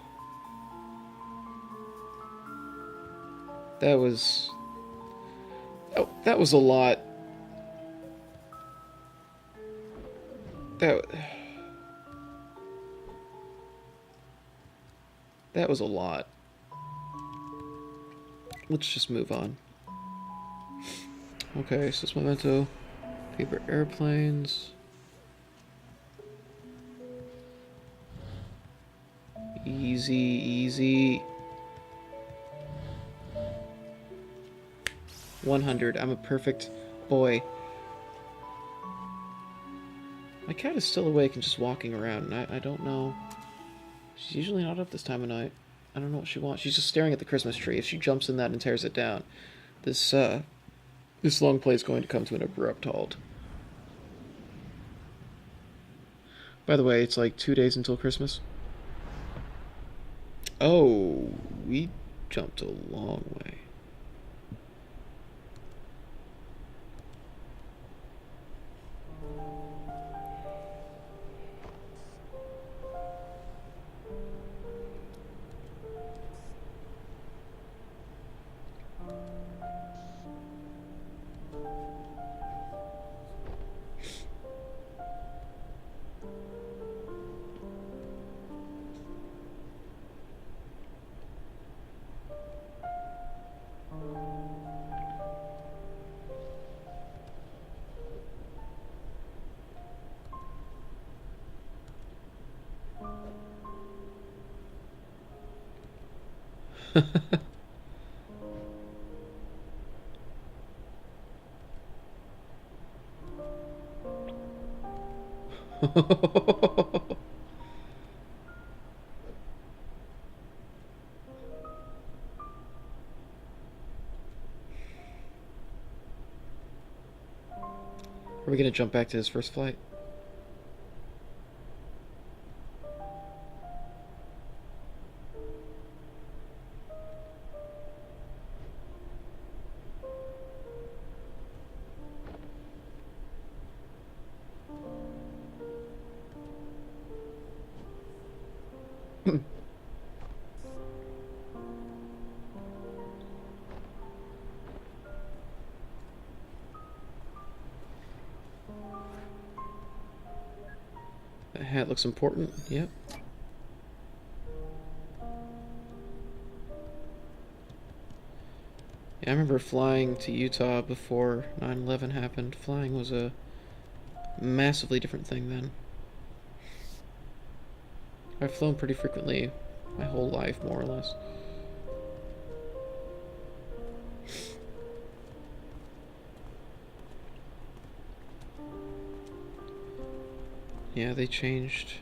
That was... Oh, that was a lot. That was a lot. Let's just move on. Okay, so it's Memento. Paper airplanes. Easy, easy. 100. I'm a perfect boy. My cat is still awake and just walking around, and I don't know. She's usually not up this time of night. I don't know what she wants. She's just staring at the Christmas tree. If she jumps in that and tears it down, this long play is going to come to an abrupt halt. By the way, it's like 2 days until Christmas. Oh, we jumped a long way. Are we gonna jump back to his first flight? That hat looks important. Yep. Yeah, I remember flying to Utah before 9/11 happened. Flying was a massively different thing then. I've flown pretty frequently my whole life, more or less. Yeah, they changed.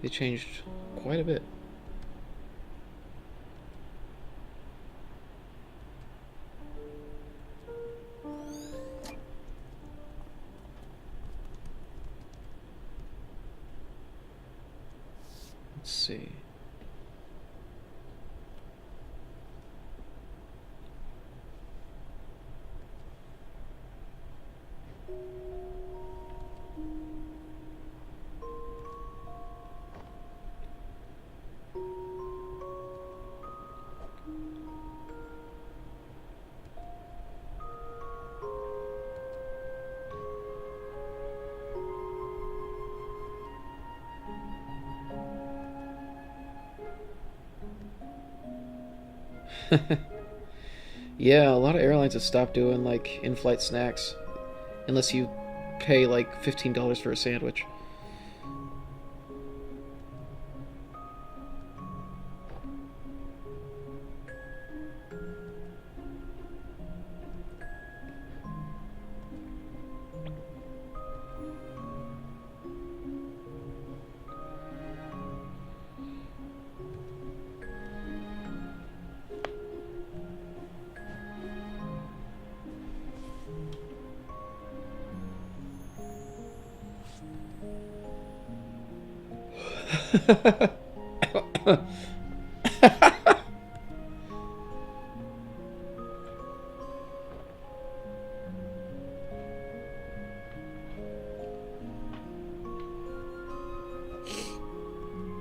They changed quite a bit. Let's see. Yeah, a lot of airlines have stopped doing like in-flight snacks unless you pay like $15 for a sandwich.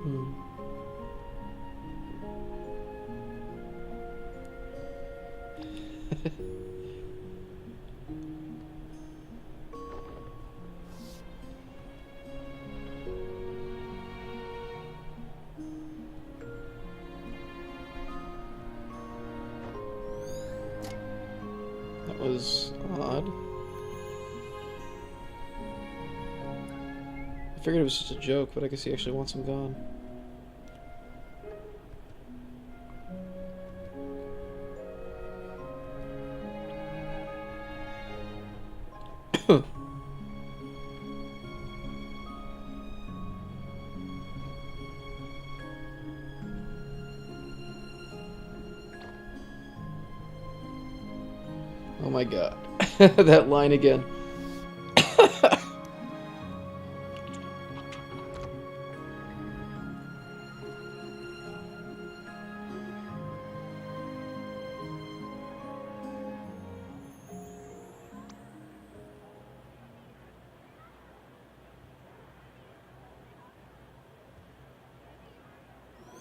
Hmm. That was odd. I figured it was just a joke, but I guess he actually wants him gone. Oh my god. That line again.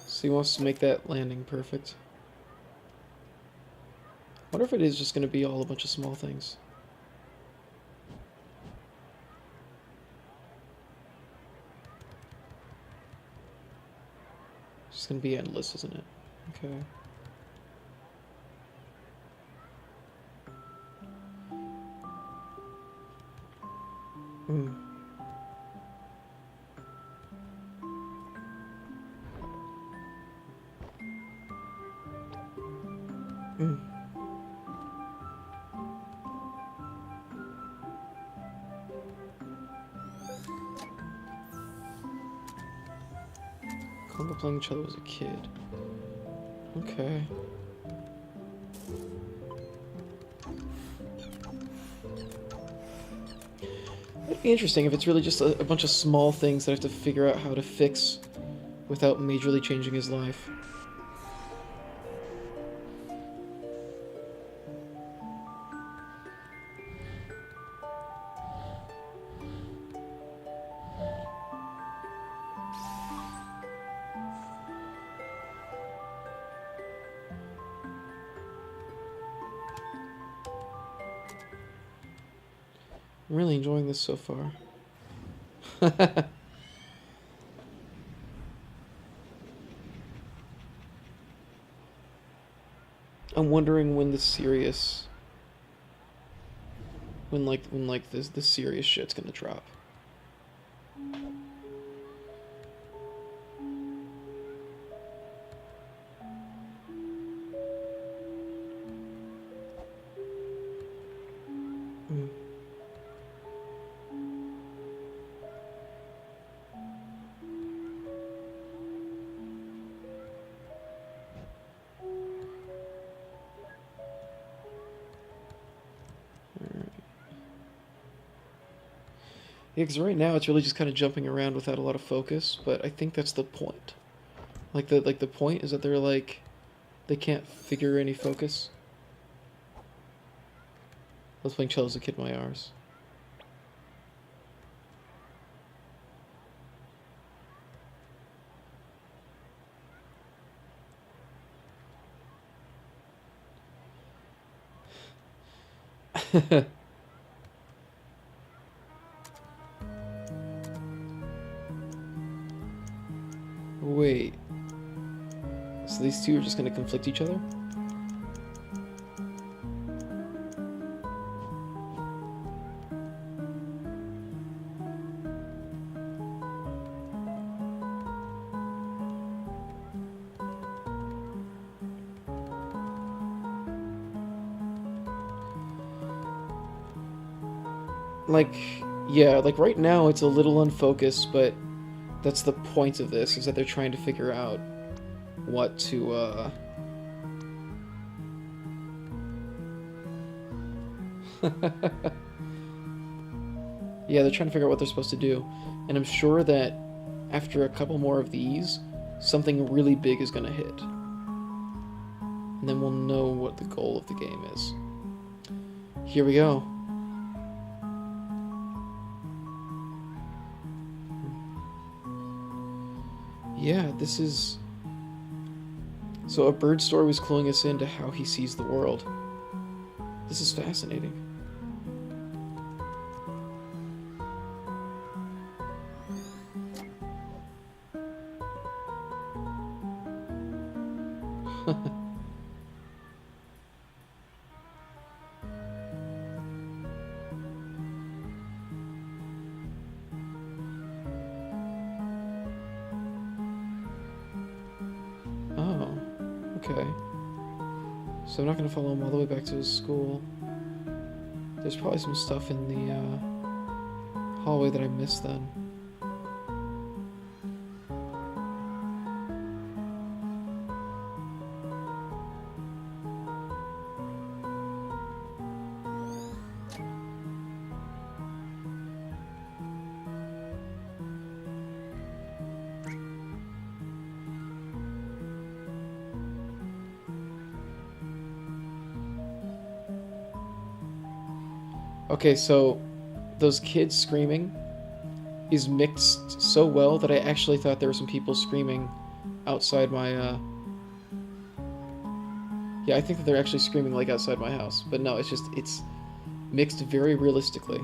So he wants to make that landing perfect. I wonder if it is just going to be all a bunch of small things. It's just going to be endless, isn't it? Okay. Hmm. Mm. Remember playing cello as a kid. Okay. It'd be interesting if it's really just a bunch of small things that I have to figure out how to fix without majorly changing his life. I'm really enjoying this so far. I'm wondering when the serious, when the serious shit's gonna drop. Mm. Yeah, because right now it's really just kind of jumping around without a lot of focus, but I think that's the point. The point is that they're like, they can't figure any focus. I was playing cello as a kid my hours. Wait. So these two are just gonna conflict each other? Like, yeah, like right now it's a little unfocused, but that's the point of this, is that they're trying to figure out what to, Yeah, they're trying to figure out what they're supposed to do. And I'm sure that after a couple more of these, something really big is gonna hit. And then we'll know what the goal of the game is. Here we go. Yeah, this is... So a bird story was cluing us into how he sees the world. This is fascinating. Oh, okay. So I'm not going to follow him all the way back to his school. There's probably some stuff in the hallway that I missed then. Okay, so those kids screaming is mixed so well that I actually thought there were some people screaming outside my, Yeah, I think that they're actually screaming, like, outside my house. But no, it's mixed very realistically.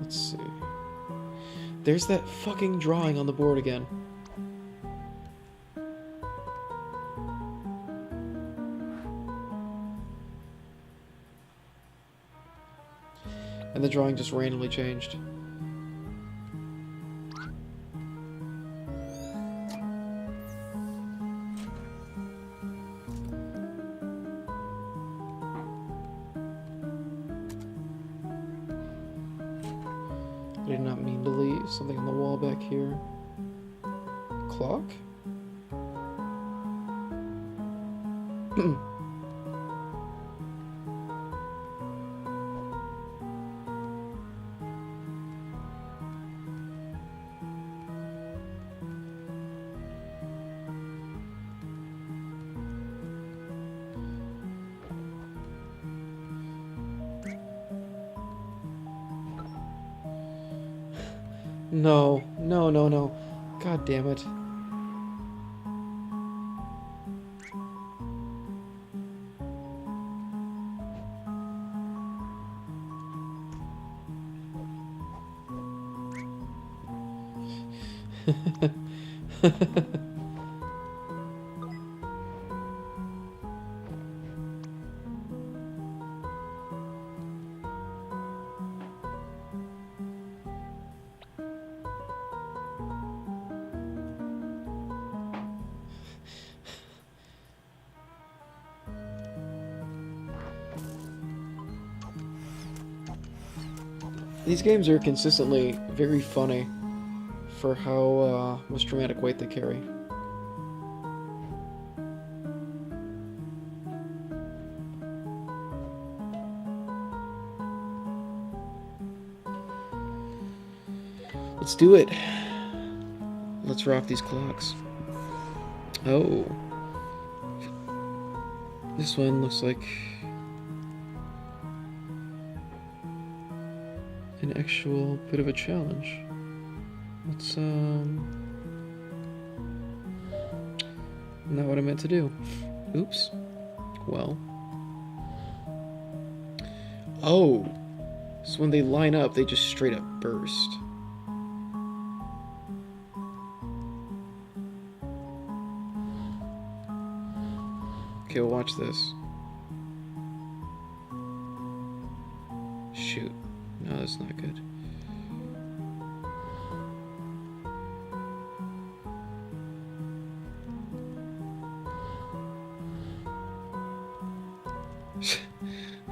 Let's see. There's that fucking drawing on the board again. And the drawing just randomly changed. I did not mean to leave. Something on the wall back here. Clock? No, no, no, no. God damn it. These games are consistently very funny for how much dramatic weight they carry. Let's do it. Let's rock these clocks. Oh. This one looks like an actual bit of a challenge. Let's, not what I meant to do. Oops. Well. Oh. So when they line up, they just straight up burst. Okay, well, watch this. Shoot. No, that's not good.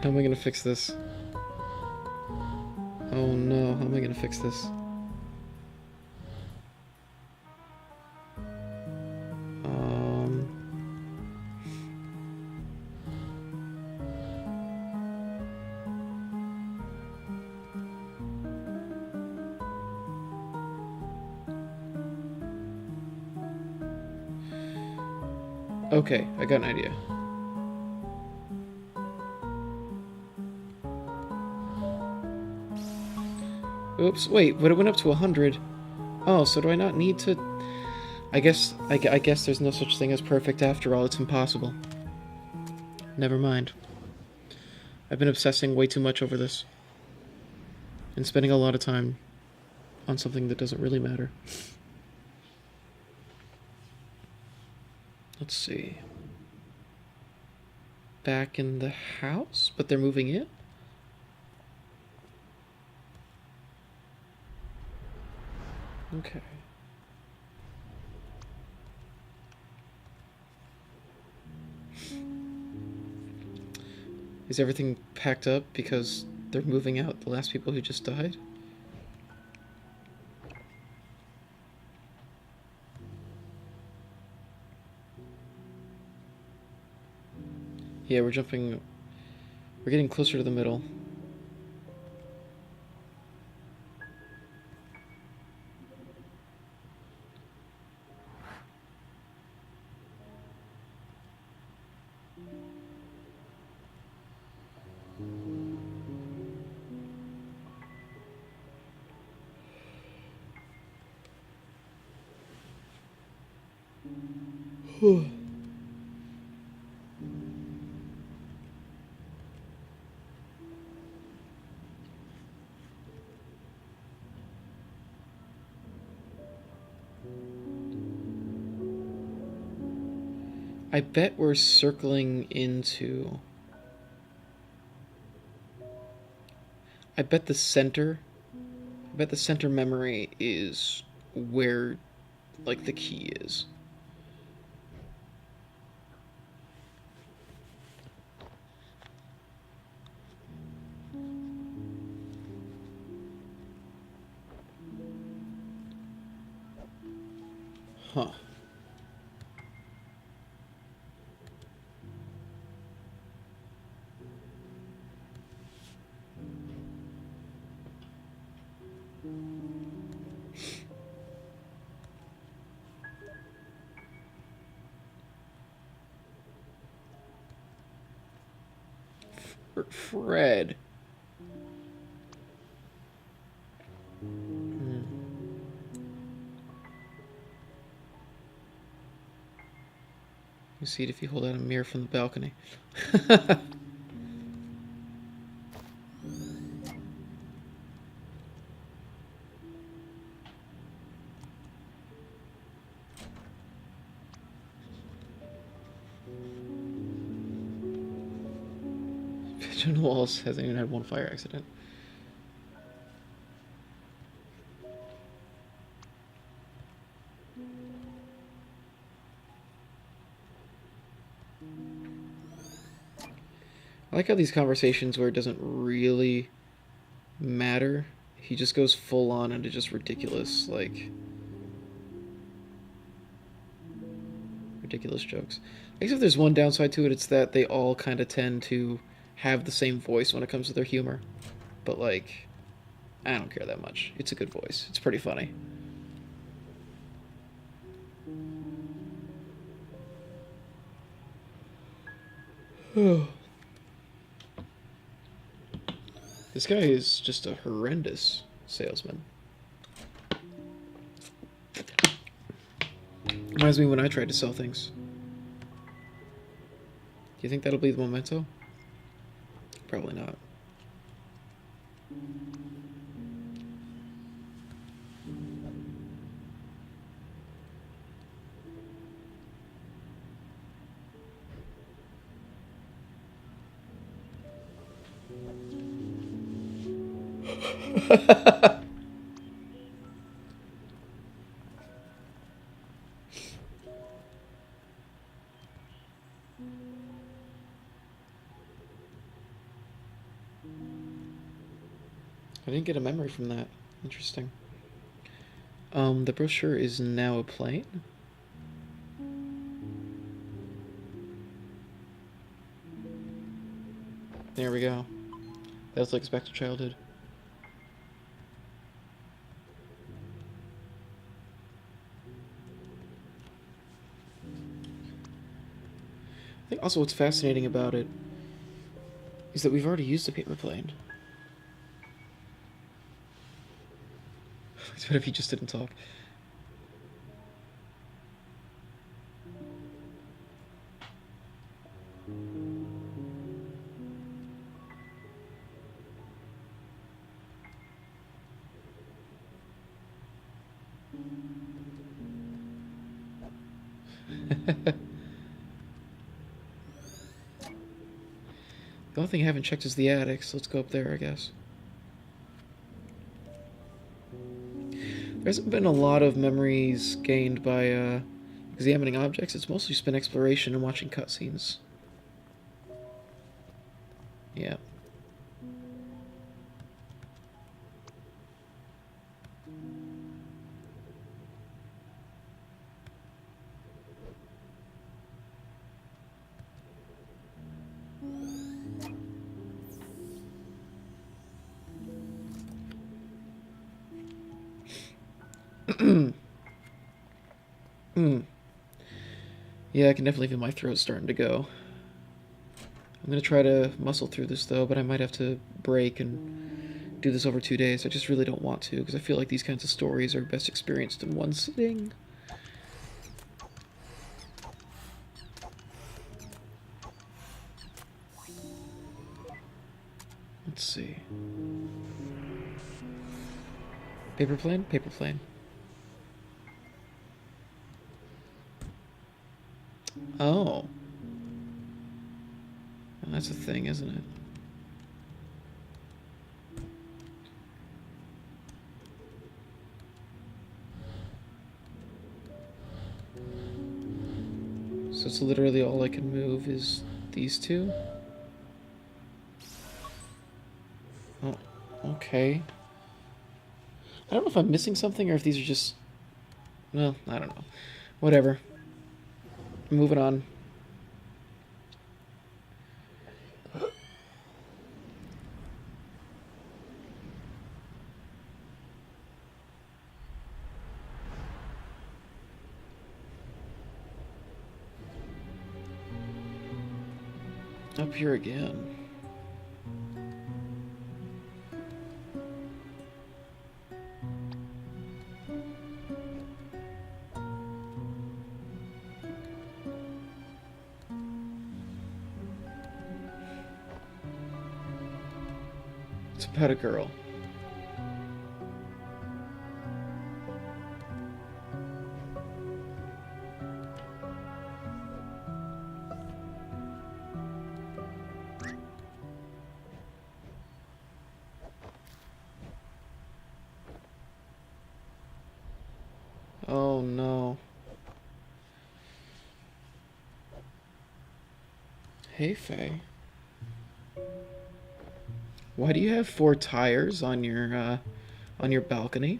How am I gonna fix this? Oh no, how am I gonna fix this? Okay, I got an idea. Oops, wait, but it went up to 100. Oh, so do I not need to... I guess there's no such thing as perfect after all. It's impossible. Never mind. I've been obsessing way too much over this. And spending a lot of time on something that doesn't really matter. Let's see. Back in the house? But they're moving in? Okay. Is everything packed up because they're moving out the last people who just died? Yeah, we're getting closer to the middle. I bet we're circling into... I bet the center memory is where, like, the key is. Huh. Fred. You see it if you hold out a mirror from the balcony. Pigeon Walls hasn't even had one fire accident. I like how these conversations where it doesn't really matter, he just goes full on into just ridiculous, like, ridiculous jokes. Except there's one downside to it, it's that they all kind of tend to have the same voice when it comes to their humor. But, like, I don't care that much. It's a good voice. It's pretty funny. This guy is just a horrendous salesman. Reminds me when I tried to sell things. Do you think that'll be the memento? Probably not. I didn't get a memory from that. Interesting. The brochure is now a plane. There we go. That looks back to childhood. I think also what's fascinating about it is that we've already used a paper plane. What if he just didn't talk? The only thing I haven't checked is the attics. Let's go up there, I guess. There hasn't been a lot of memories gained by examining objects. It's mostly just been exploration and watching cutscenes. Yeah. Yeah, I can definitely feel my throat starting to go. I'm gonna try to muscle through this though, but I might have to break and do this over 2 days. I just really don't want to, because I feel like these kinds of stories are best experienced in one sitting. Let's see. Paper plane? Paper plane. Oh. And that's a thing, isn't it? So it's literally all I can move is these two? Oh, okay. I don't know if I'm missing something or if these are just... Well, I don't know. Whatever. Moving on. Up here again. It's about a girl. Oh no. Hey, Faye. Why do you have 4 tires on your balcony?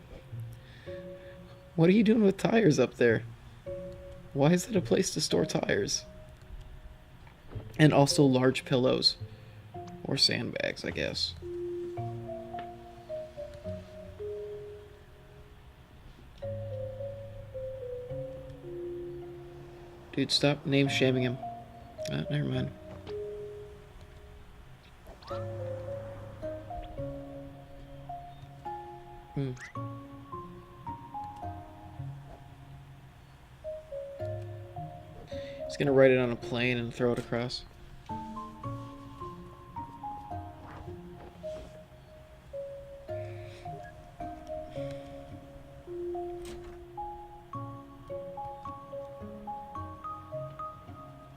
What are you doing with tires up there? Why is that a place to store tires? And also large pillows. Or sandbags, I guess. Dude, stop name shaming him. Never mind. He's gonna write it on a plane and throw it across.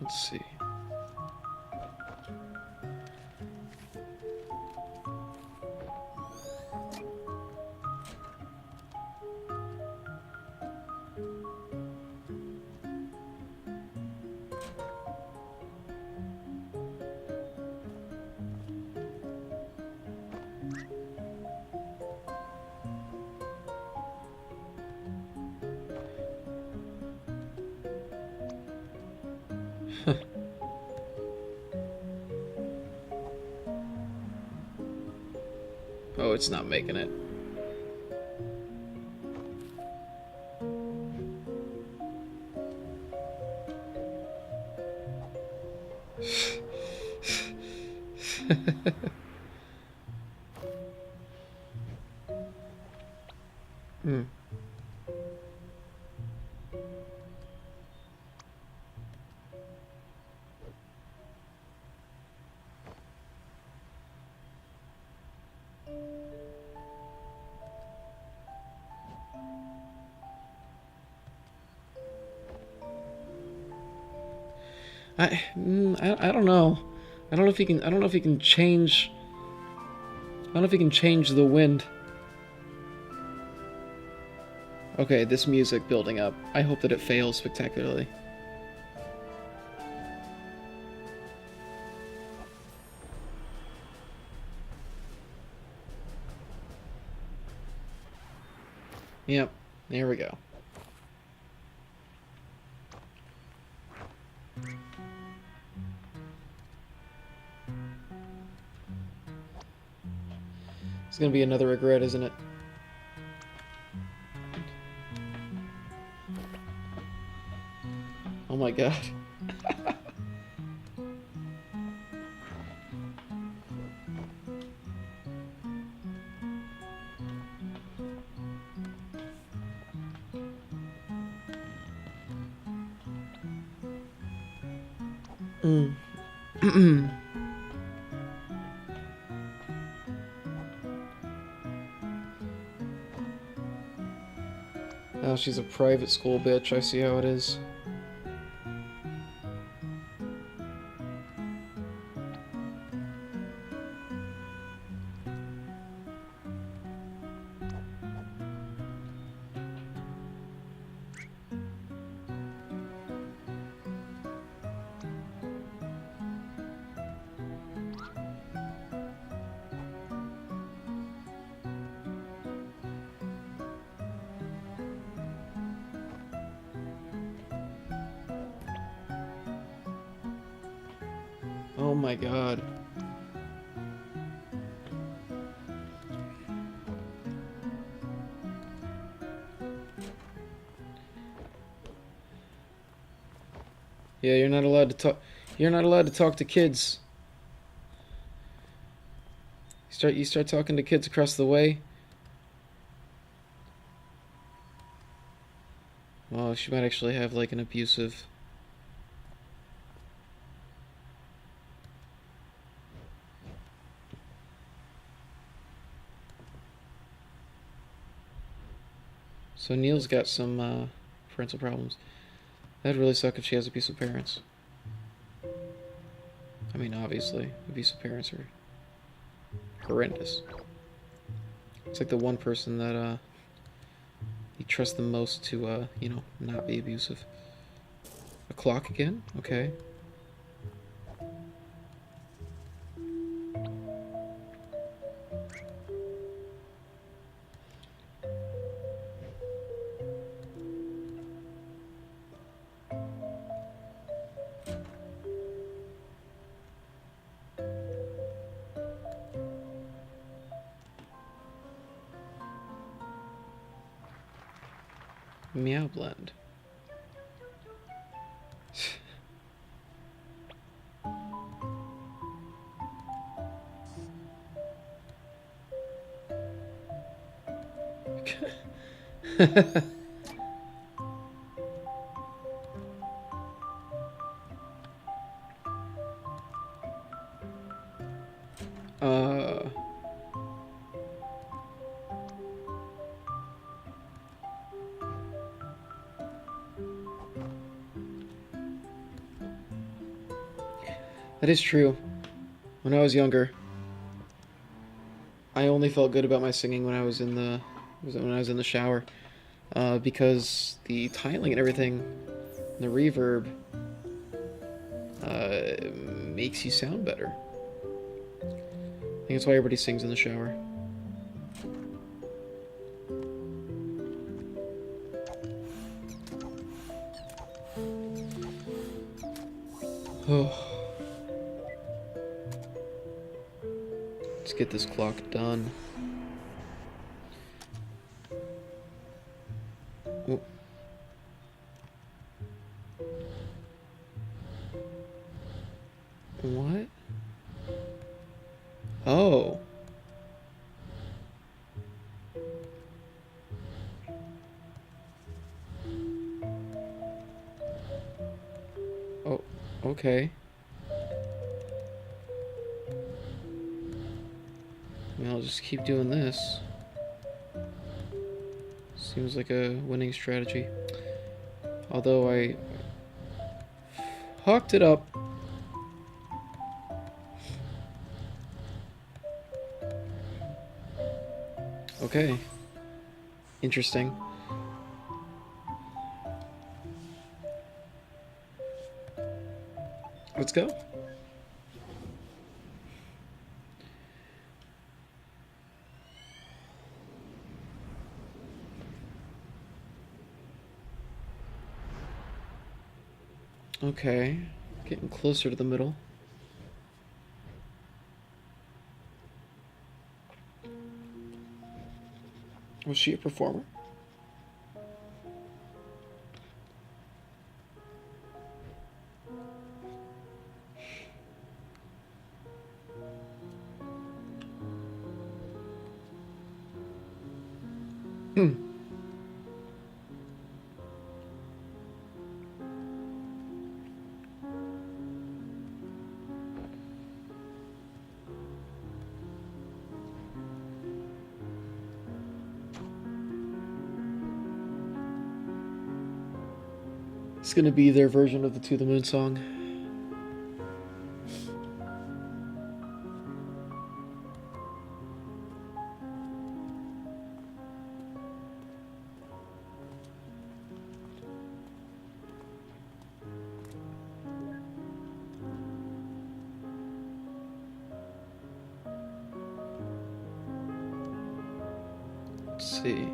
Let's see. Oh, it's not making it. Hmm. I don't know. I don't know if he can. I don't know if he can change. I don't know if he can change the wind. Okay, this music building up. I hope that it fails spectacularly. Yep, there we go. It's gonna be another regret, isn't it? Oh my god. Oh, she's a private school bitch. I see how it is. my god. Yeah, you're not allowed to talk. You're not allowed to talk to kids. You start talking to kids across the way. Well, she might actually have like an abusive. So Neil's got some parental problems. That'd really suck if she has abusive parents. I mean, obviously, abusive parents are horrendous. It's like the one person that you trust the most to, you know, not be abusive. A clock again? Okay. Meow blend. uh that is true. When I was younger, I only felt good about my singing when I was in the shower, because the tiling and everything, the reverb, makes you sound better. I think that's why everybody sings in the shower. Oh. Let's get this clock done. Oh. What? Oh. Oh, okay. I mean, I'll just keep doing this. Seems like a winning strategy. Although I hawked it up. Okay. Interesting. Let's go. Okay. Getting closer to the middle. Was she a performer? Hmm. It's gonna be their version of the To the Moon song. Let's see.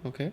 Okay.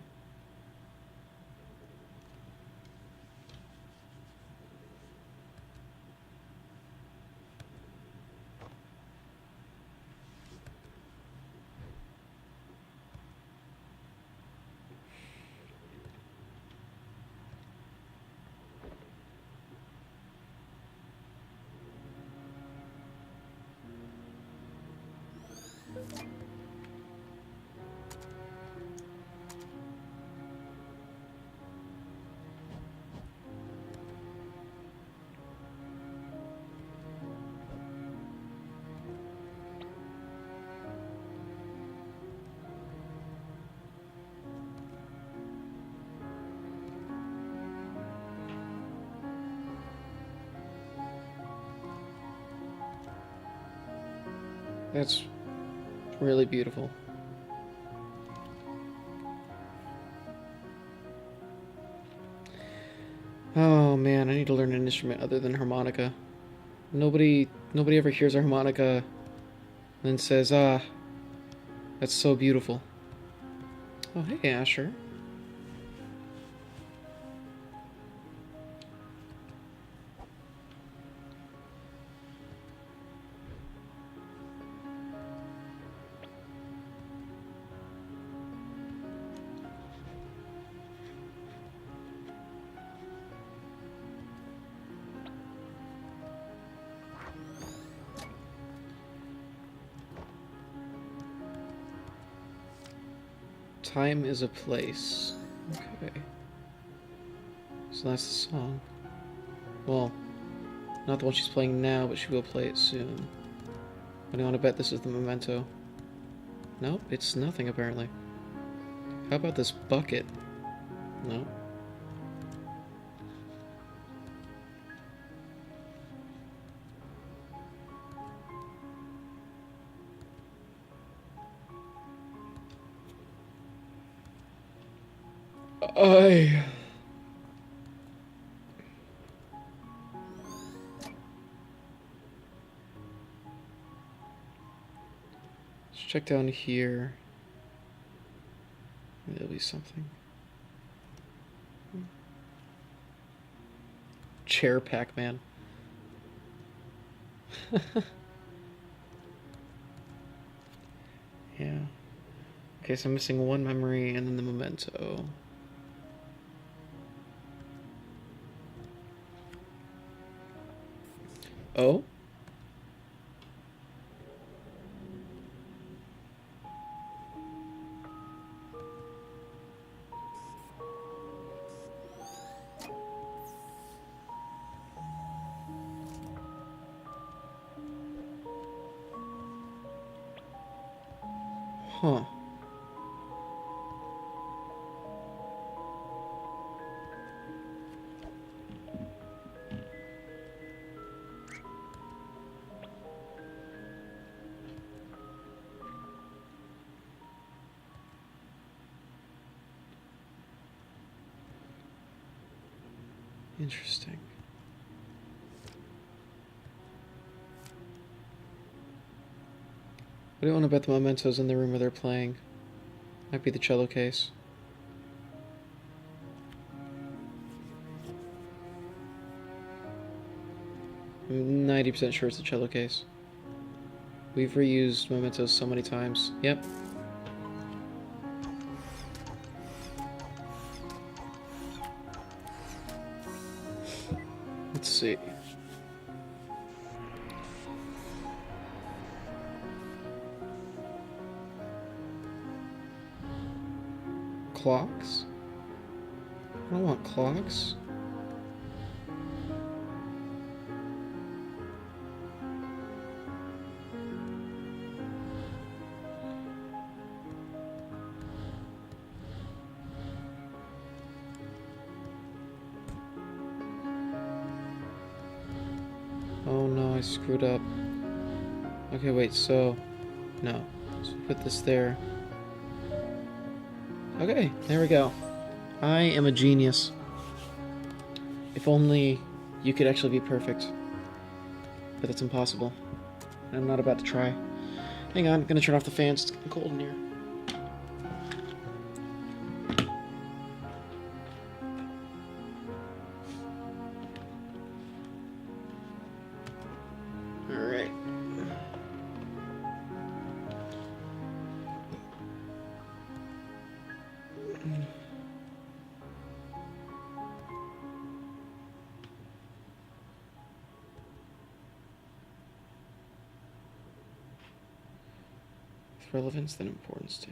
That's really beautiful. Oh man, I need to learn an instrument other than harmonica. Nobody ever hears a harmonica and says, "Ah, that's so beautiful." Oh, hey, Asher. Time is a place. Okay. So that's the song. Well, not the one she's playing now, but she will play it soon. But I want to bet this is the memento. Nope, it's nothing apparently. How about this bucket? No. Let's check down here. Maybe there'll be something. Chair Pac-Man. Yeah. Okay, so I'm missing one memory and then the memento. Oh? Huh. Interesting. I don't want to bet the mementos in the room where they're playing. Might be the cello case. I'm 90% sure it's the cello case. We've reused mementos so many times. Yep. Let's see. Clocks? I don't want clocks. Oh no, I screwed up. Okay, wait, so... No. So put this there. Okay, there we go. I am a genius. If only you could actually be perfect. But it's impossible. I'm not about to try. Hang on, I'm gonna turn off the fans. It's getting cold in here. Alright. Relevance than importance to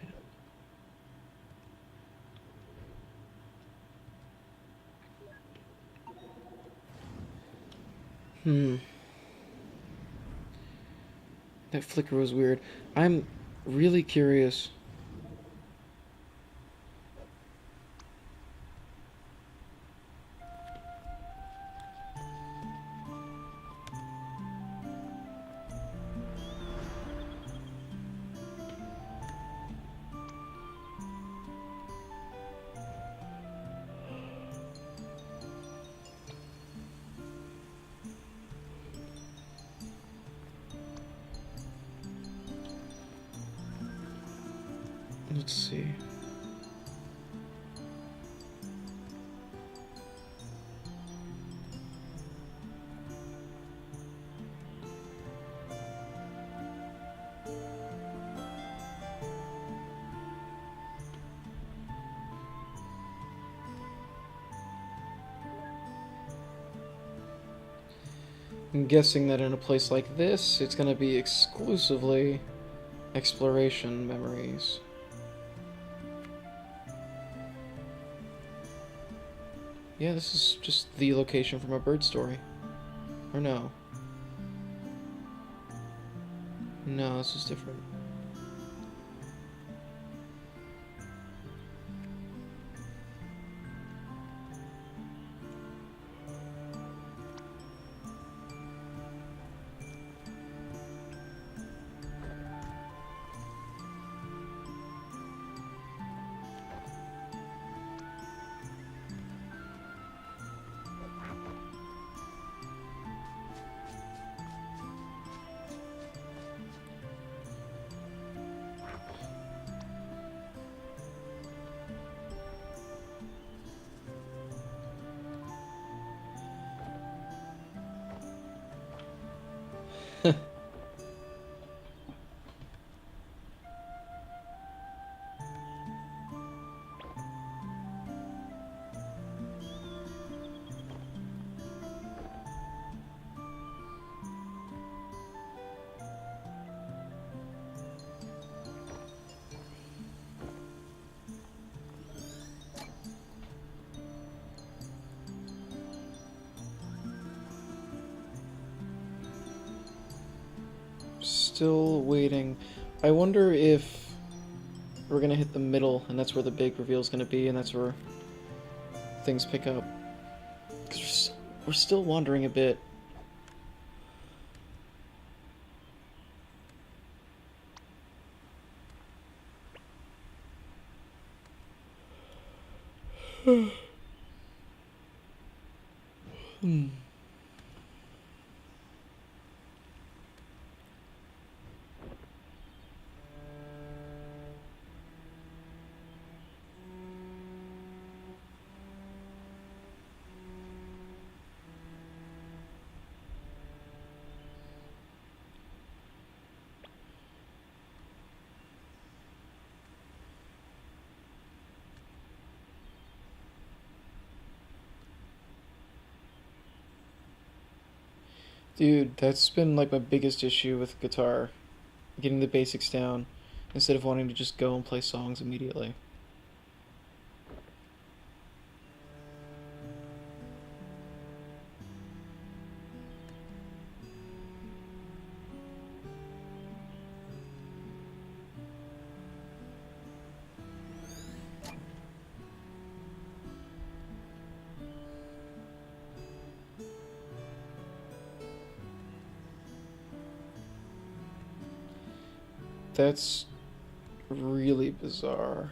him. That flicker was weird. I'm really curious. Let's see. I'm guessing that in a place like this, it's going to be exclusively exploration memories. Yeah, this is just the location from a bird story. Or no? No, this is different. Still waiting. I wonder if we're gonna hit the middle, and that's where the big reveal is gonna be, and that's where things pick up. Because we're still wandering a bit. Dude, that's been like my biggest issue with guitar. Getting the basics down instead of wanting to just go and play songs immediately. That's really bizarre.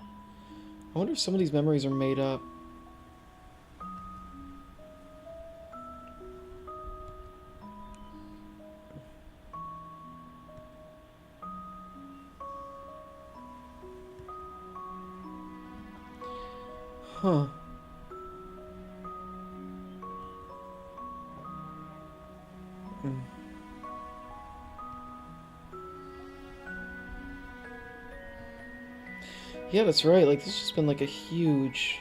I wonder if some of these memories are made up. Huh. Mm. Yeah, that's right. Like, this has been like a huge.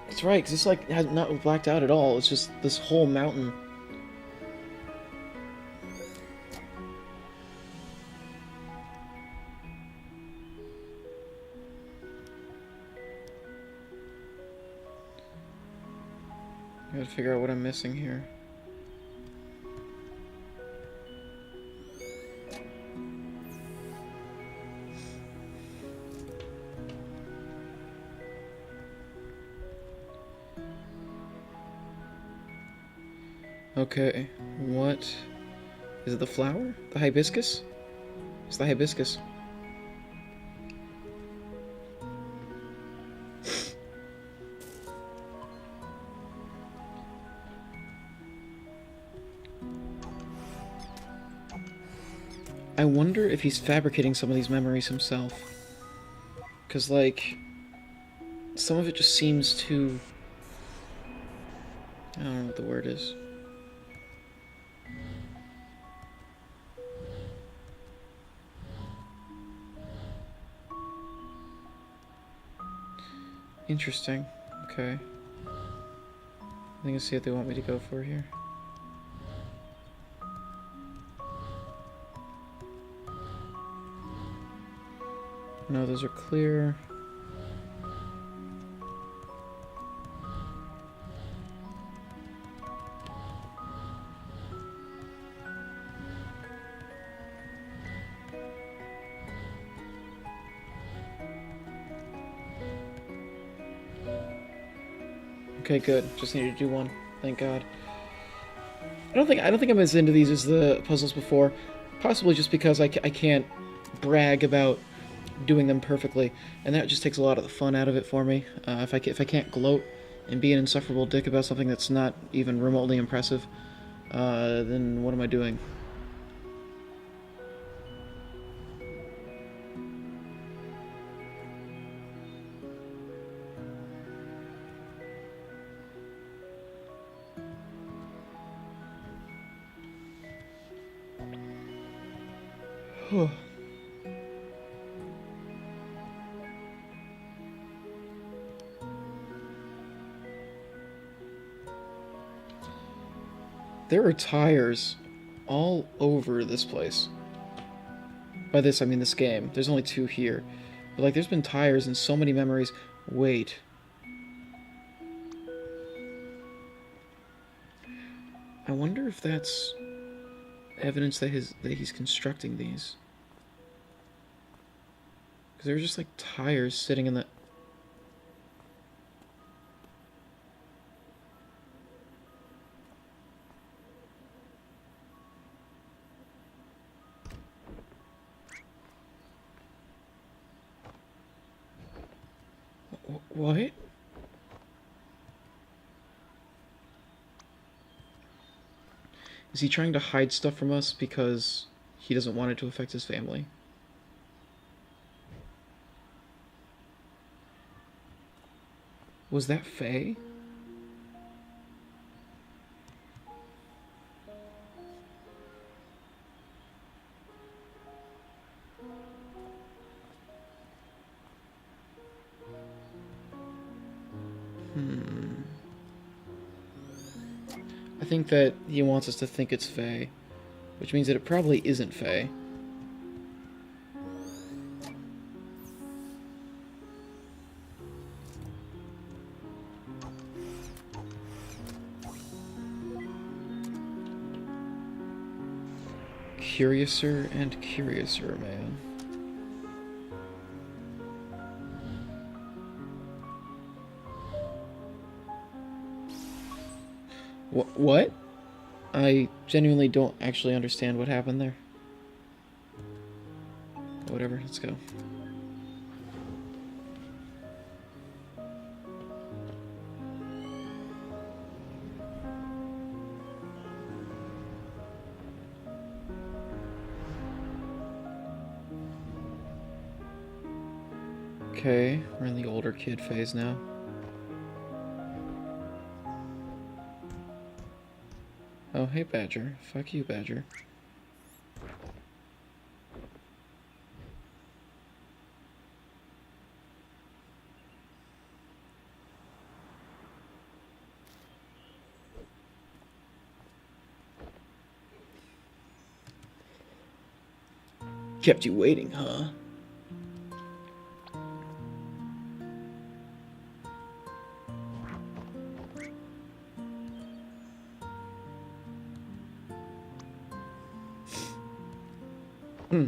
It's right, because it's like has not blacked out at all. It's just this whole mountain. I gotta figure out what I'm missing here. Okay, what is it? The flower? The hibiscus? It's the hibiscus. I wonder if he's fabricating some of these memories himself. Because, like, some of it just seems too... I don't know what the word is. Interesting. Okay. I think I see what they want me to go for here. No, those are clear. Okay, good. Just needed to do one. Thank God. I don't think I'm as into these as the puzzles before. Possibly just because I can't brag about doing them perfectly, and that just takes a lot of the fun out of it for me. If I can't gloat and be an insufferable dick about something that's not even remotely impressive, then what am I doing? There are tires all over this place. By this, I mean this game. There's only 2 here. But, like, there's been tires in so many memories. Wait. I wonder if that's evidence that he's constructing these. Because there were just, like, tires sitting in the... What? Is he trying to hide stuff from us because he doesn't want it to affect his family? Was that Faye? I think that he wants us to think it's Faye, which means that it probably isn't Faye. Curiouser and curiouser, man. What? I genuinely don't actually understand what happened there. Whatever, let's go. Okay, we're in the older kid phase now. Oh, hey, Badger. Fuck you, Badger. Kept you waiting, huh? Hmm.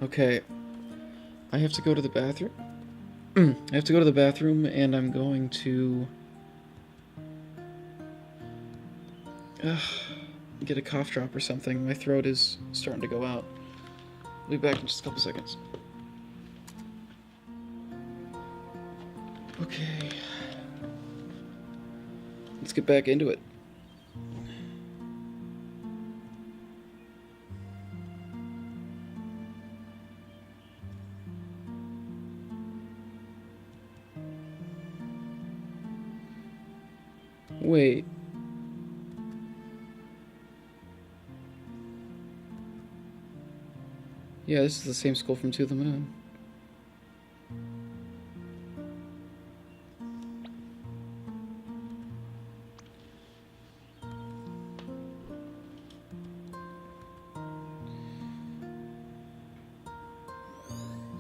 Okay. I have to go to the bathroom. I have to go to the bathroom, and I'm going to get a cough drop or something. My throat is starting to go out. I'll be back in just a couple seconds. Okay. Let's get back into it. Wait. Yeah, this is the same school from To the Moon.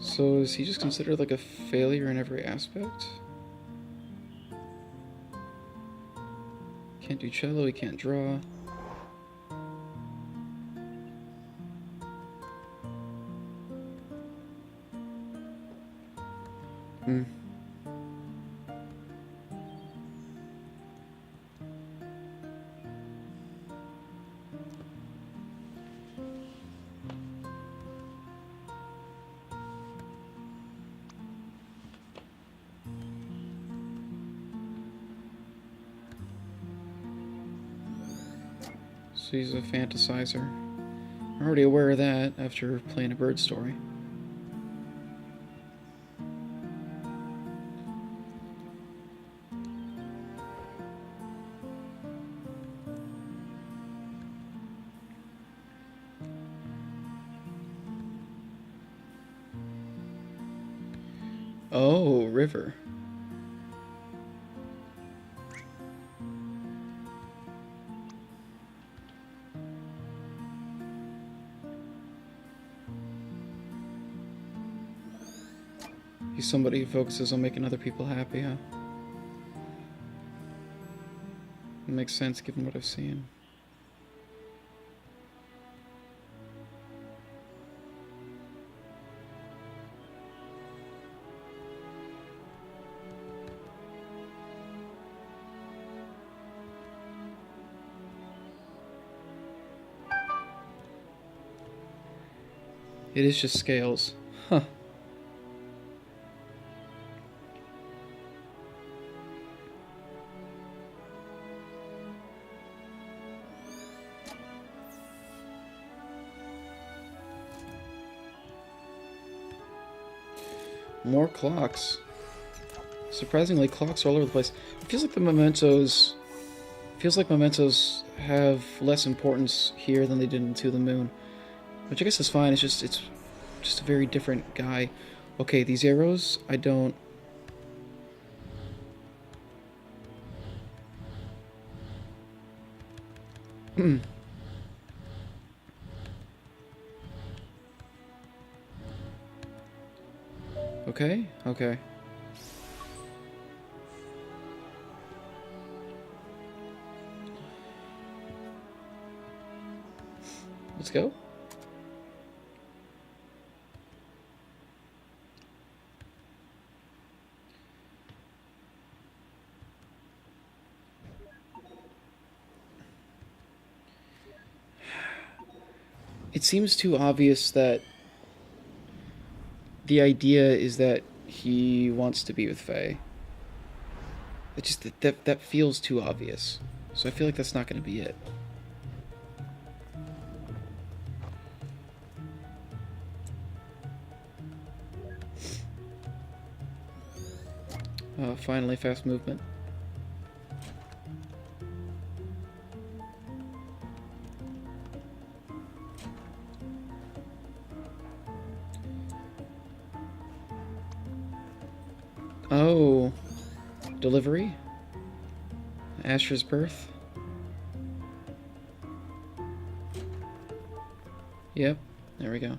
So is he just considered like a failure in every aspect? Can't do cello, he can't draw. Hmm. So he's a fantasizer. I'm already aware of that after playing a bird story. Oh, River. He's somebody who focuses on making other people happy, huh? It makes sense given what I've seen. It is just scales. Huh. More clocks. Surprisingly, clocks are all over the place. It feels like the mementos... Feels like mementos have less importance here than they did in To the Moon. Which I guess is fine, it's just a very different guy. Okay, these arrows, I don't... Okay, okay. Let's go. It seems too obvious that the idea is that he wants to be with Faye. It just that feels too obvious. So I feel like that's not going to be it. Oh, finally fast movement. Oh, delivery? Asher's birth? Yep, there we go.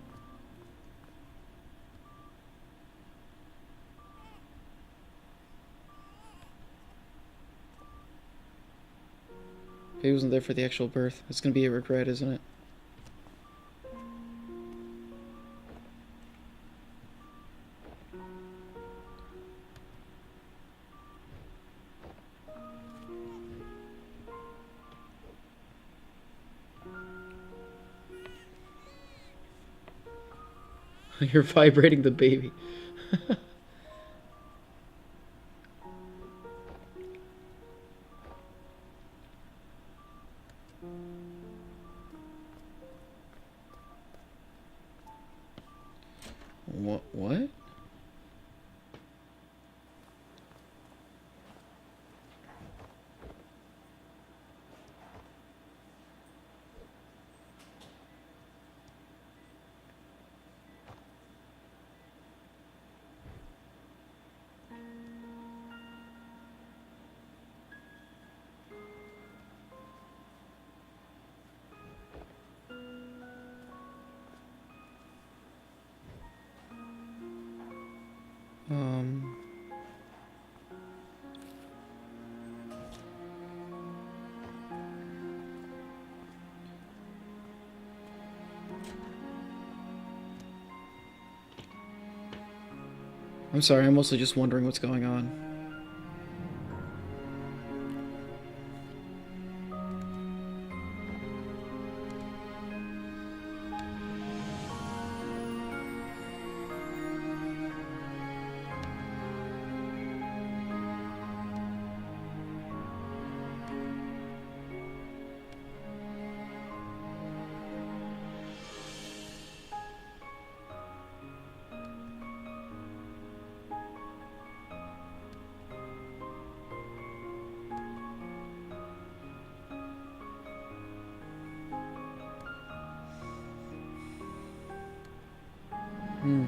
He wasn't there for the actual birth. It's gonna be a regret, isn't it? You're vibrating the baby. What? Um... I'm sorry, I'm mostly just wondering what's going on. Hmm.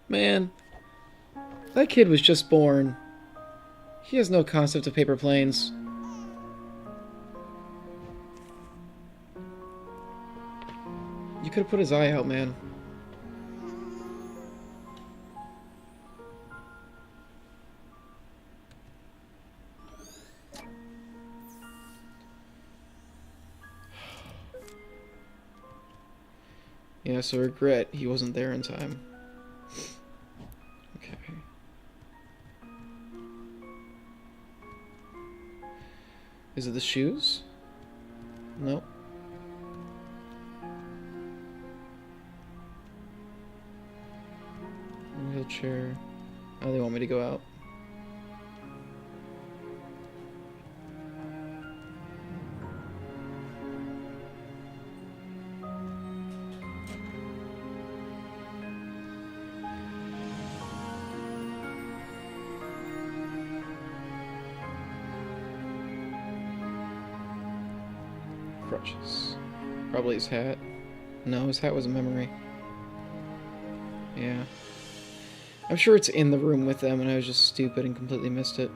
Man, that kid was just born. He has no concept of paper planes. You could have put his eye out, man. Yeah, so regret he wasn't there in time. Okay. Is it the shoes? Nope. Wheelchair. Oh, they want me to go out. Crutches. Probably his hat. No, his hat was a memory. Yeah. I'm sure it's in the room with them and I was just stupid and completely missed it.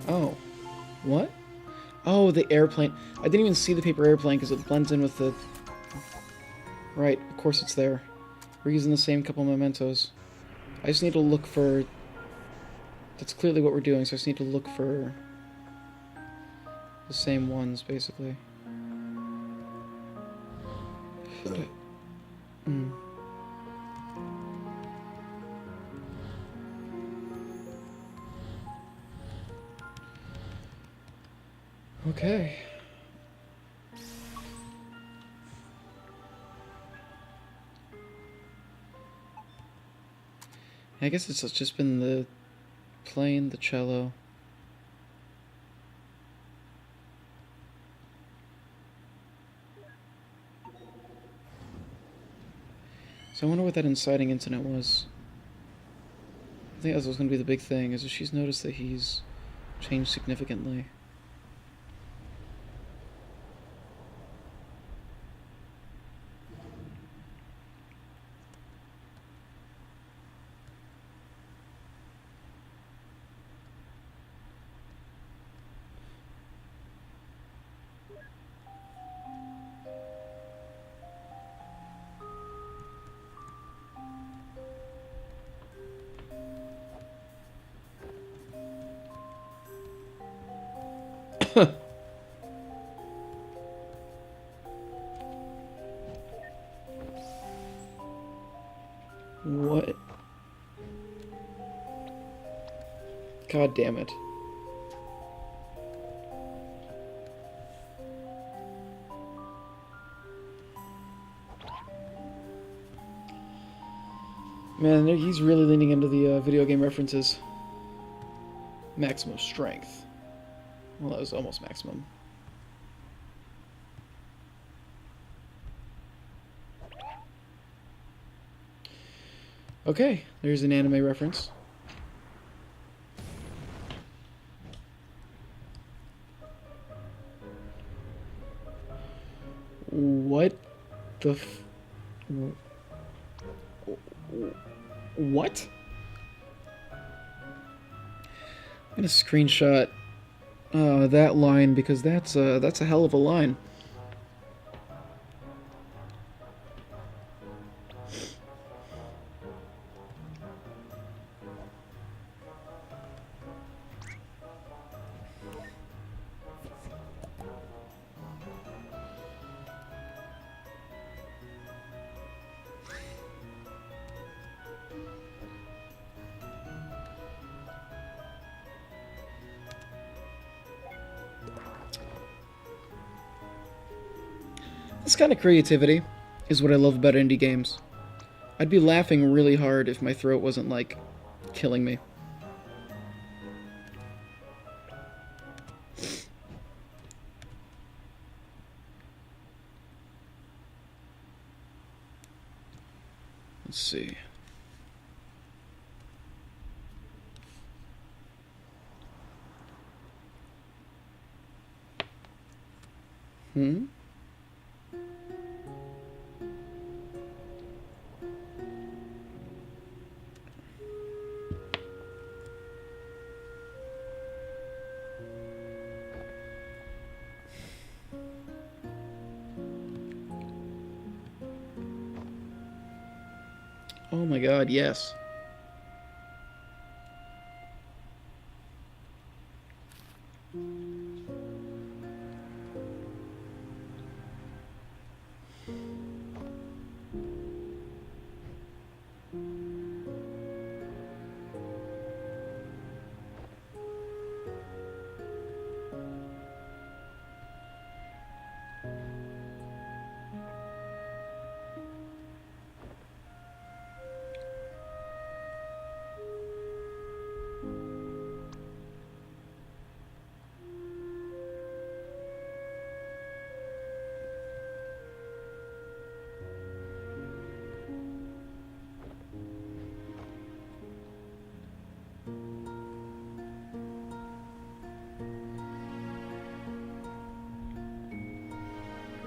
Oh. What? Oh, the airplane. I didn't even see the paper airplane because it blends in with the Right, of course it's there. We're using the same couple mementos. I just need to look for... That's clearly what we're doing, so I just need to look for the same ones, basically. Mm. Okay. I guess it's just been the playing the cello. So I wonder what that inciting incident was. I think that was going to be the big thing, is that she's noticed that he's changed significantly. What? God damn it. Man, he's really leaning into the video game references. Maximum strength. Well, that was almost maximum. Okay, there's an anime reference. What the what? I'm gonna screenshot that line because that's a hell of a line. This kind of creativity is what I love about indie games. I'd be laughing really hard if my throat wasn't, like, killing me. Let's see. Hmm? Oh my god, yes.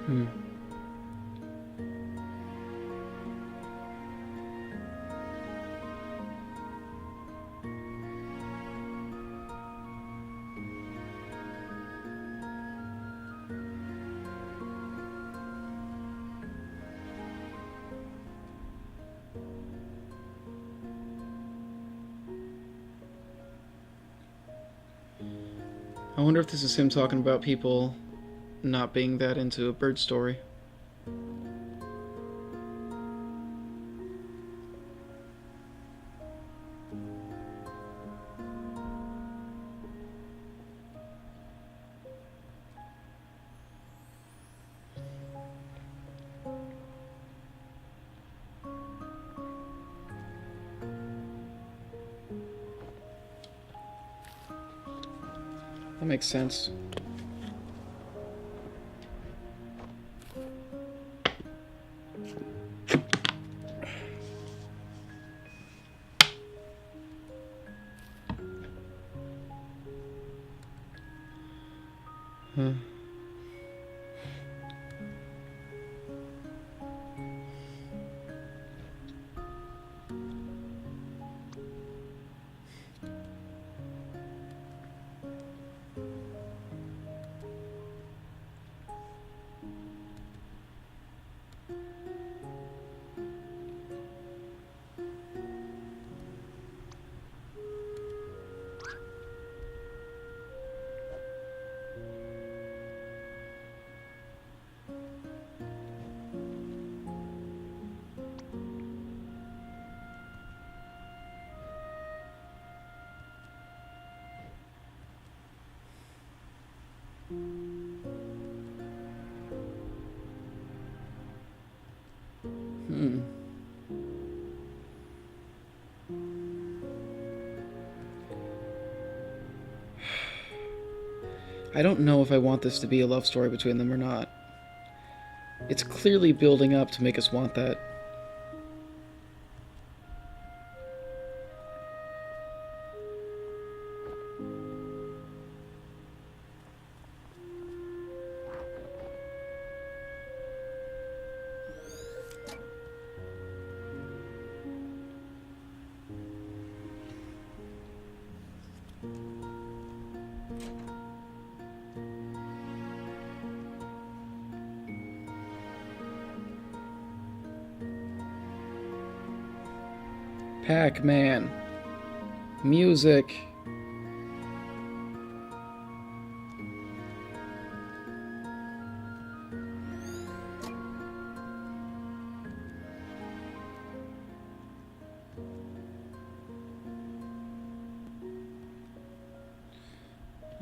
Hmm. I wonder if this is him talking about people not being that into a bird story. That makes sense. Huh. Hmm. I don't know if I want this to be a love story between them or not. It's clearly building up to make us want that. Pac-Man. Music.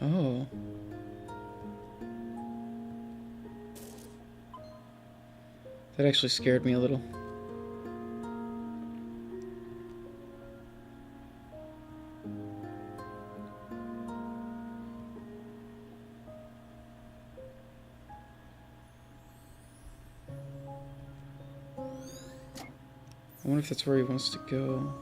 Oh. That actually scared me a little. I wonder if that's where he wants to go.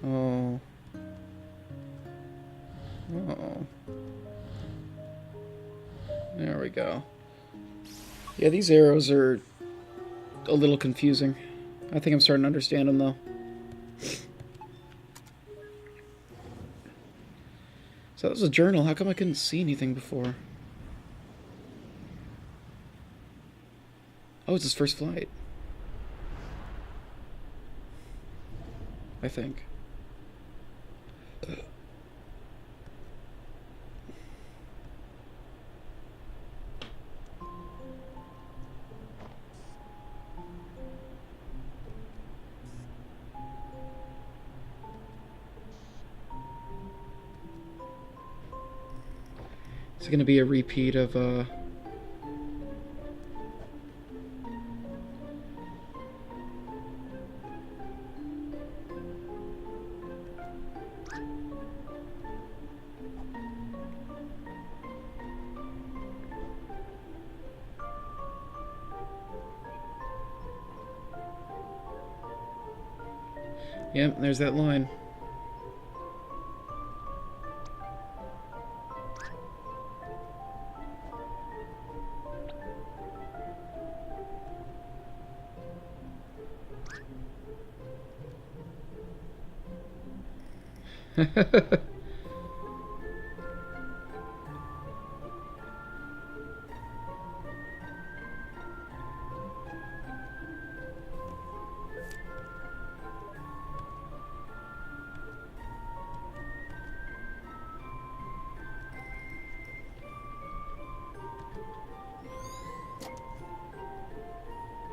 Oh. Oh. There we go. Yeah, these arrows are a little confusing. I think I'm starting to understand them, though. So that was a journal. How come I couldn't see anything before? Oh, it's his first flight. I think. Is it going to be a repeat of, Yep, there's that line.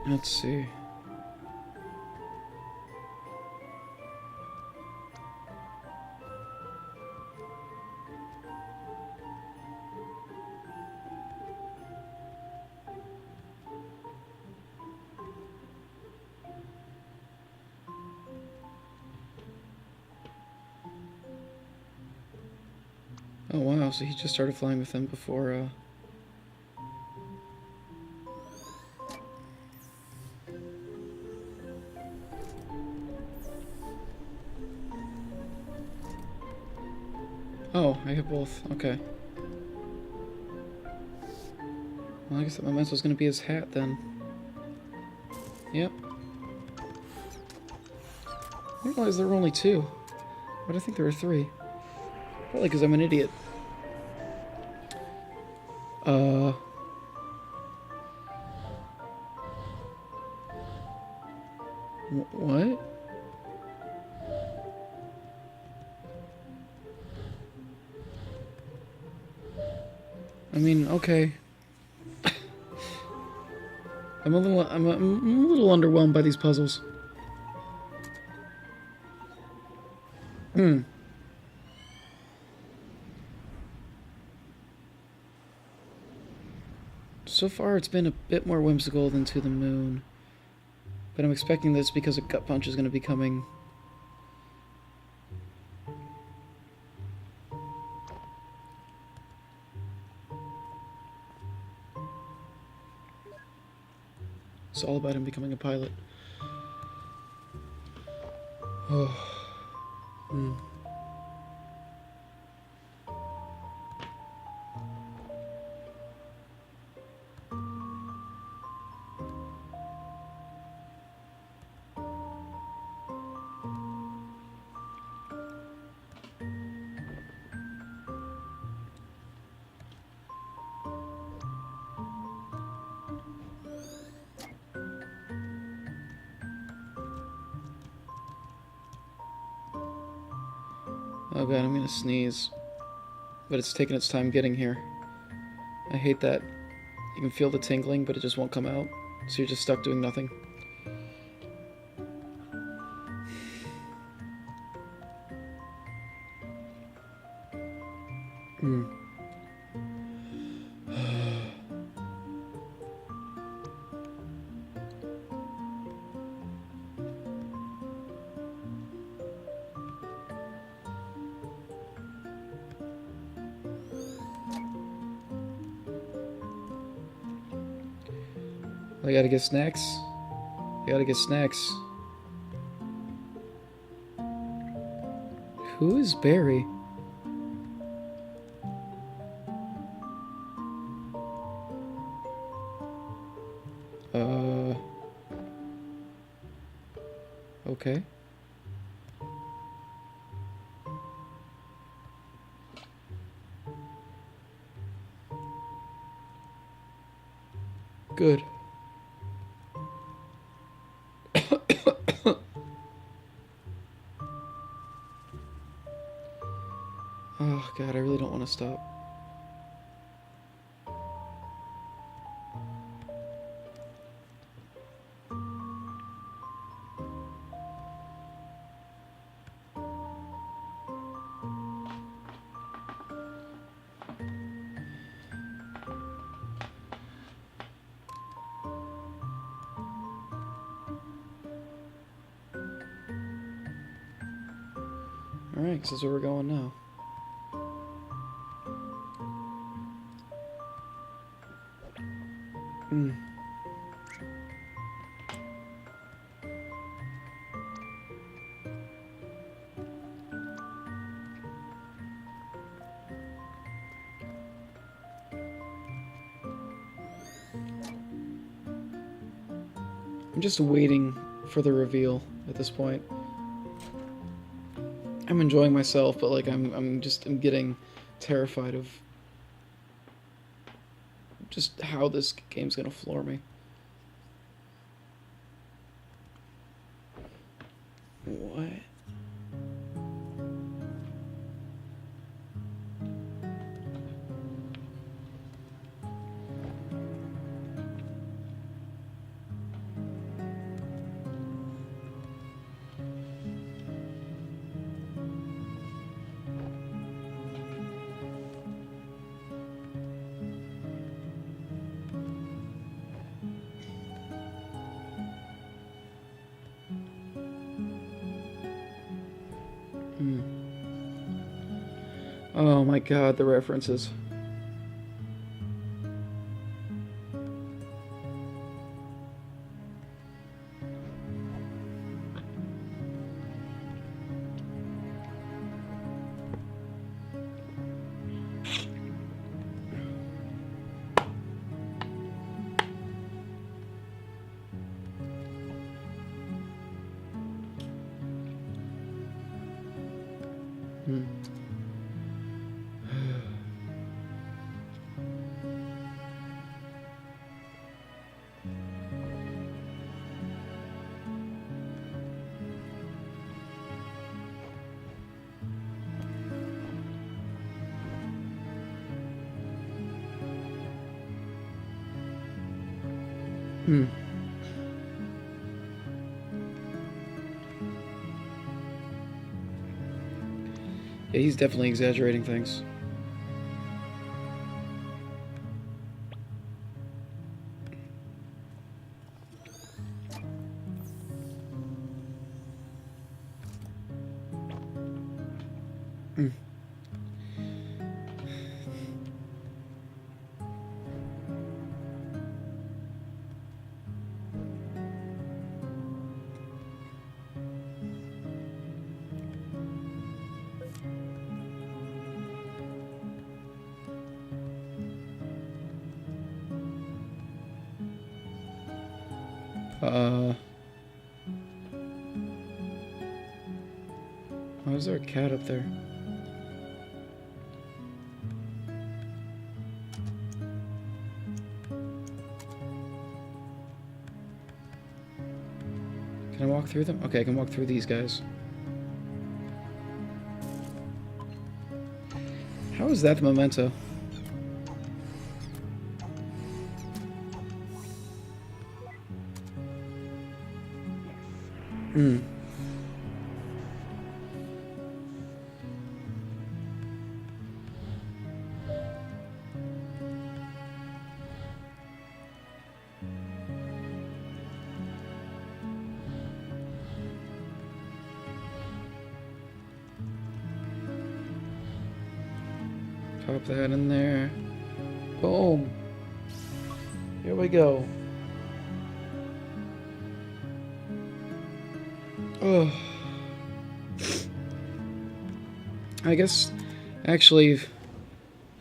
Let's see. Oh wow, so he just started flying with them before, Oh, I have both. Okay. Well, I guess that memento's gonna be his hat then. Yep. I didn't realize there were only two. But I think there were three. Probably because I'm an idiot. What? I mean, okay. I'm a little underwhelmed by these puzzles. So far, it's been a bit more whimsical than To the Moon. But I'm expecting this because a gut punch is going to be coming. It's all about him becoming a pilot. Oh. Oh god, I'm gonna sneeze. But it's taking its time getting here. I hate that. You can feel the tingling, but it just won't come out. So you're just stuck doing nothing. I gotta get snacks. I gotta get snacks. Who is Barry? Okay. Good. Oh god, I really don't want to stop. Alright, so that's where we're going now. I'm just waiting for the reveal at this point. I'm enjoying myself, but like I'm getting terrified of just how this game's gonna floor me. What? Oh my god, the references. Hmm. Hmm. Yeah, he's definitely exaggerating things. Hmm. Why is there a cat up there? Can I walk through them? Okay, I can walk through these guys. How is that the memento? Hmm. Pop that in there. Boom. Here we go. Oh. I guess, actually, this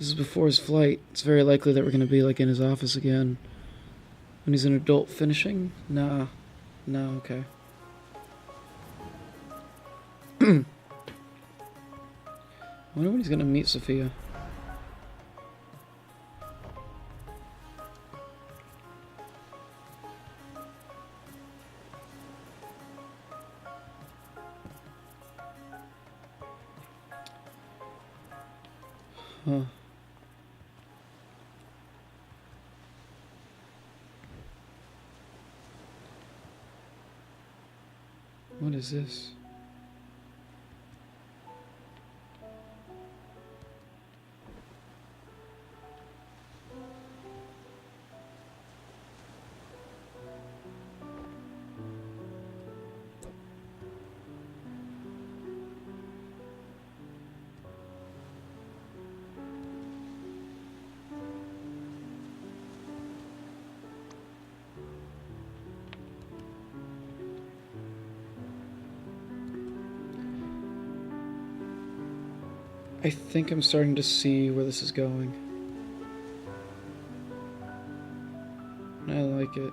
is before his flight. It's very likely that we're going to be, like, in his office again. When he's an adult finishing? Nah. No, okay. I wonder when he's going to meet Sophia. Huh. What is this? I think I'm starting to see where this is going. I like it.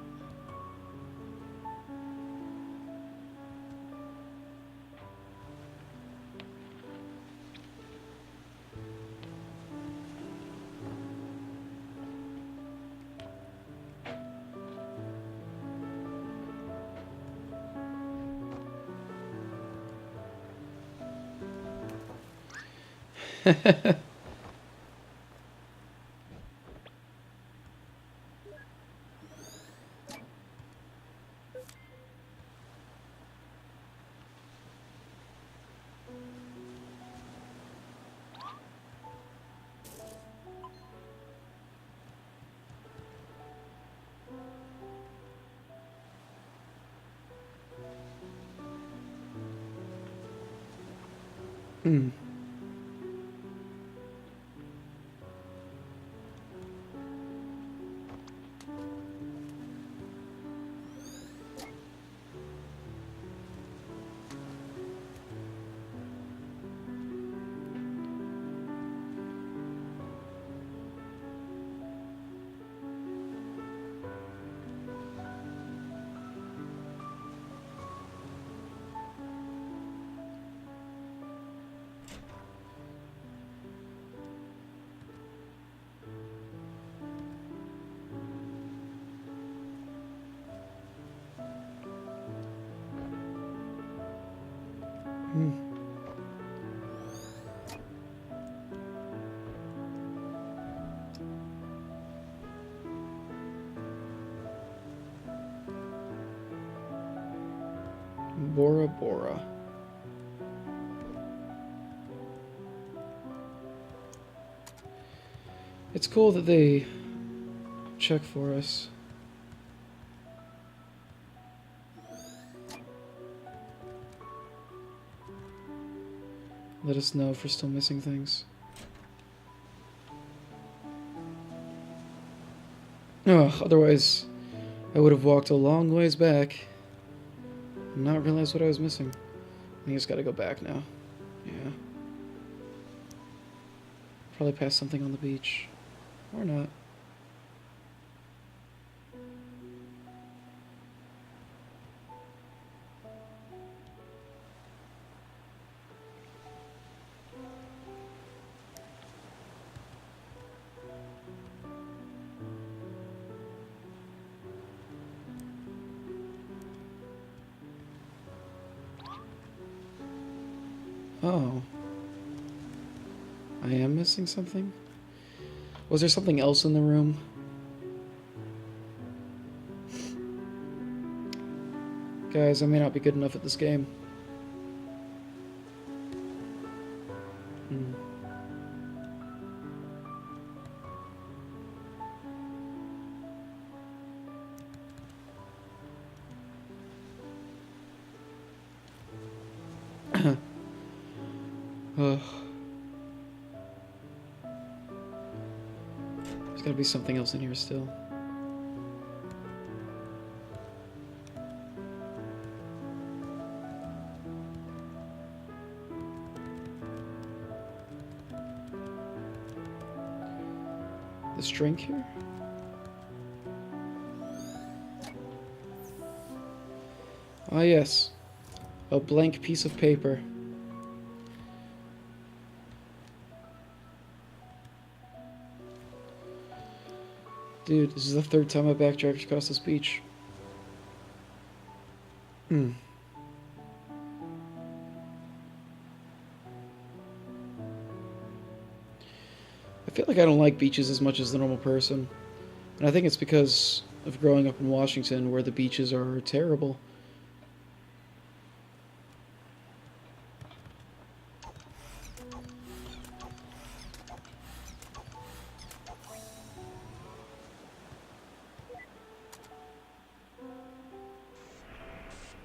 Hmm. Hmm. Bora Bora. It's cool that they check for us. Let us know if we're still missing things. Oh, otherwise, I would have walked a long ways back and not realized what I was missing. I just gotta go back now. Yeah. Probably pass something on the beach. Or not. Oh. I am missing something? Was there something else in the room? Guys, I may not be good enough at this game. Hmm. Ugh. There's gotta be something else in here still. This drink here? Ah, yes. A blank piece of paper. Dude, this is the third time I backtracked across this beach. Hmm. I feel like I don't like beaches as much as the normal person. And I think it's because of growing up in Washington where the beaches are terrible.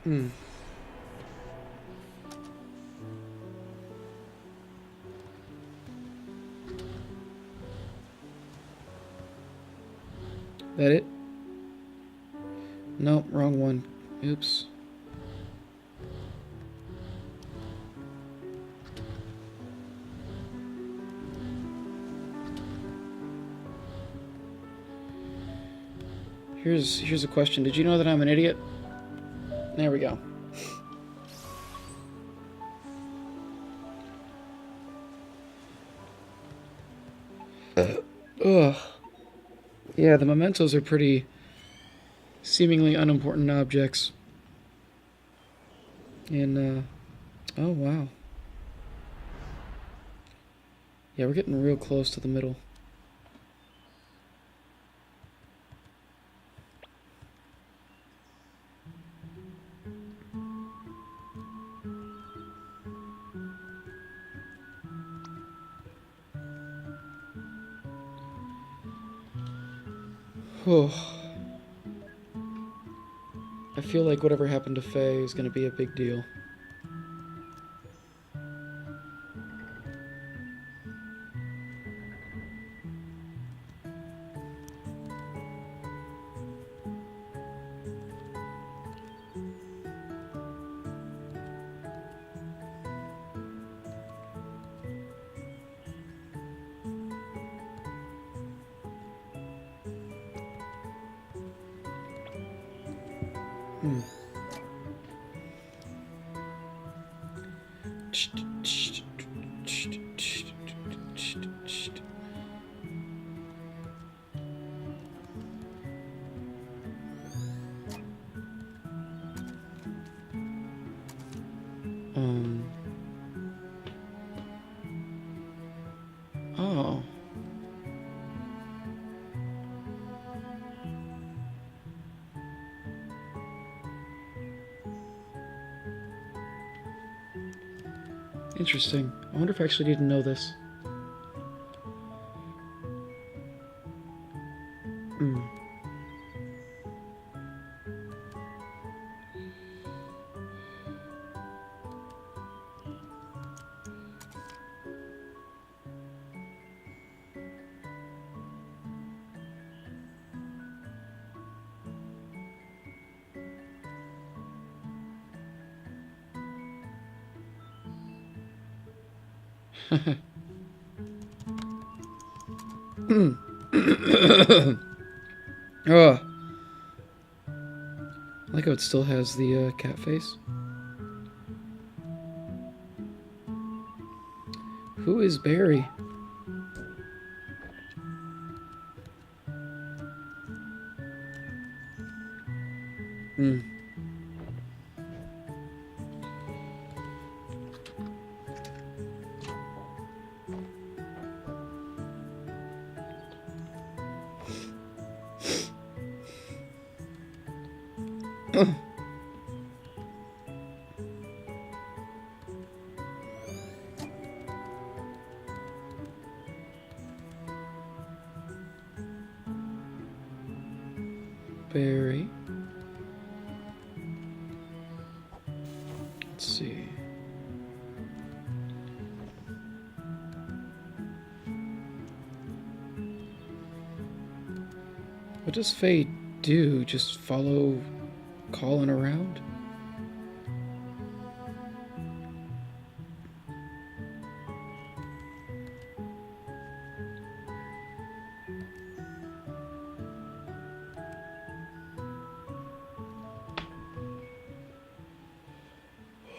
Hmm. That it? Nope, wrong one. Oops. Here's a question. Did you know that I'm an idiot? There we go. Ugh. Yeah, the mementos are pretty seemingly unimportant objects. And, oh, wow. Yeah, we're getting real close to the middle. Oh. I feel like whatever happened to Faye is going to be a big deal. Hmm. Um. Oh. Interesting. I wonder if I actually need to know this. Hmm. Oh. I like how it still has the cat face. Who is Barry? Hmm. Barry. Let's see. What does Faye do? Just follow Colin around?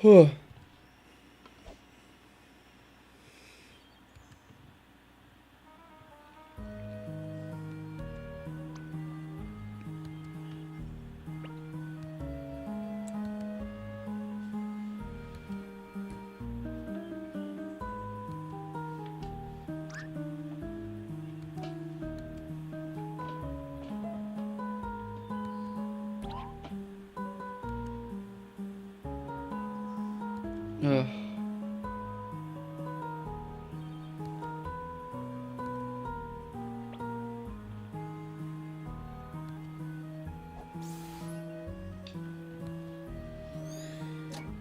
Huh. Ugh.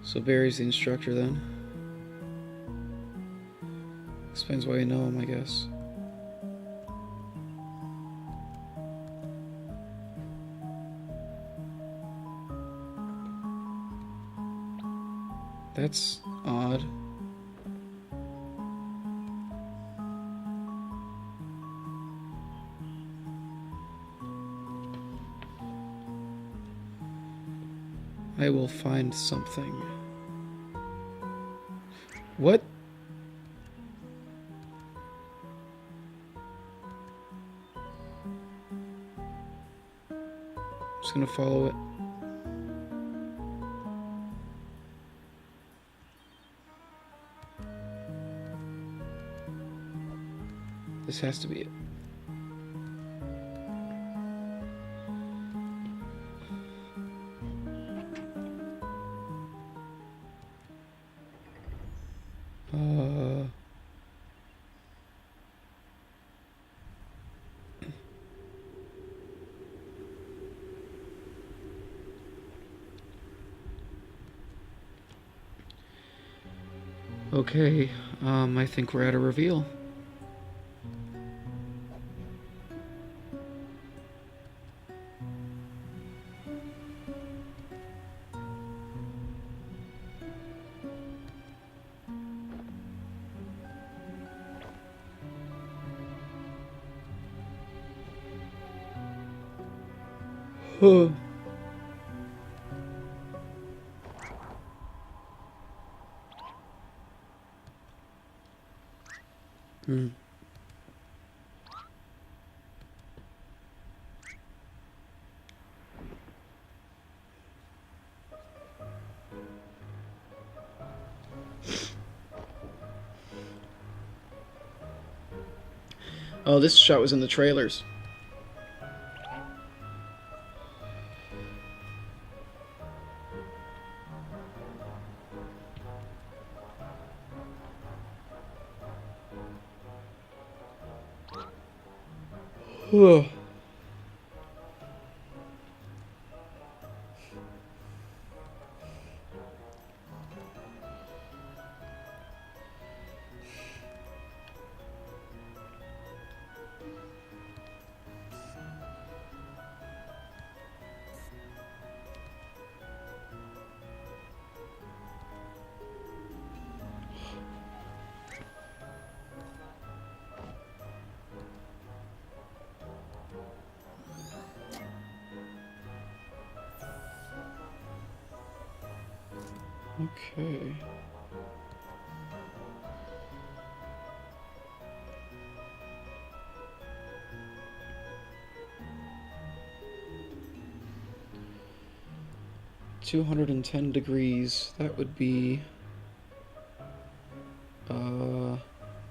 So Barry's the instructor then. Explains why you know him, I guess. That's odd. I will find something. What? I'm just gonna follow it. This has to be it. Okay, I think we're at a reveal. Huh. Oh, this shot was in the trailers. Ugh. Okay. $210. That would be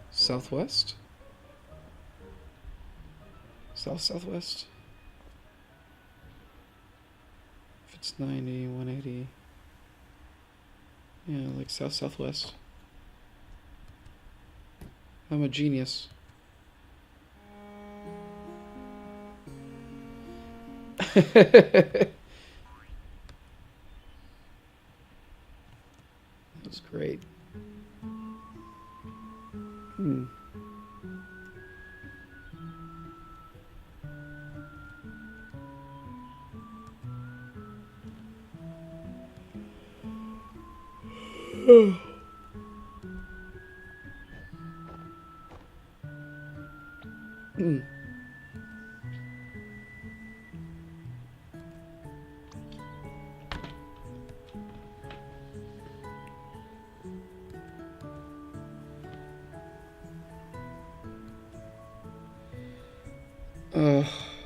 southwest? Southwest? If it's 90, 180. Yeah, like southwest. I'm a genius. That was great.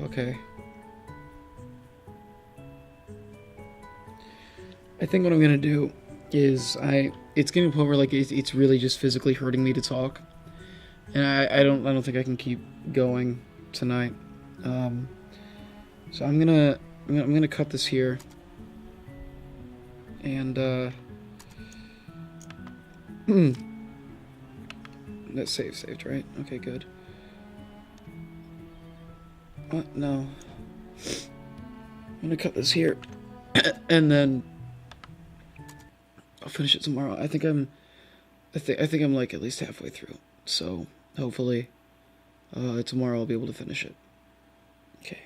Okay. I think what I'm gonna do is it's getting to a point where like it's really just physically hurting me to talk, and I don't think I can keep going tonight. So I'm gonna cut this here, and that saved, right? Okay, good. What? No. I'm gonna cut this here, and then I'll finish it tomorrow. I think I'm like at least halfway through. So hopefully, tomorrow I'll be able to finish it. Okay.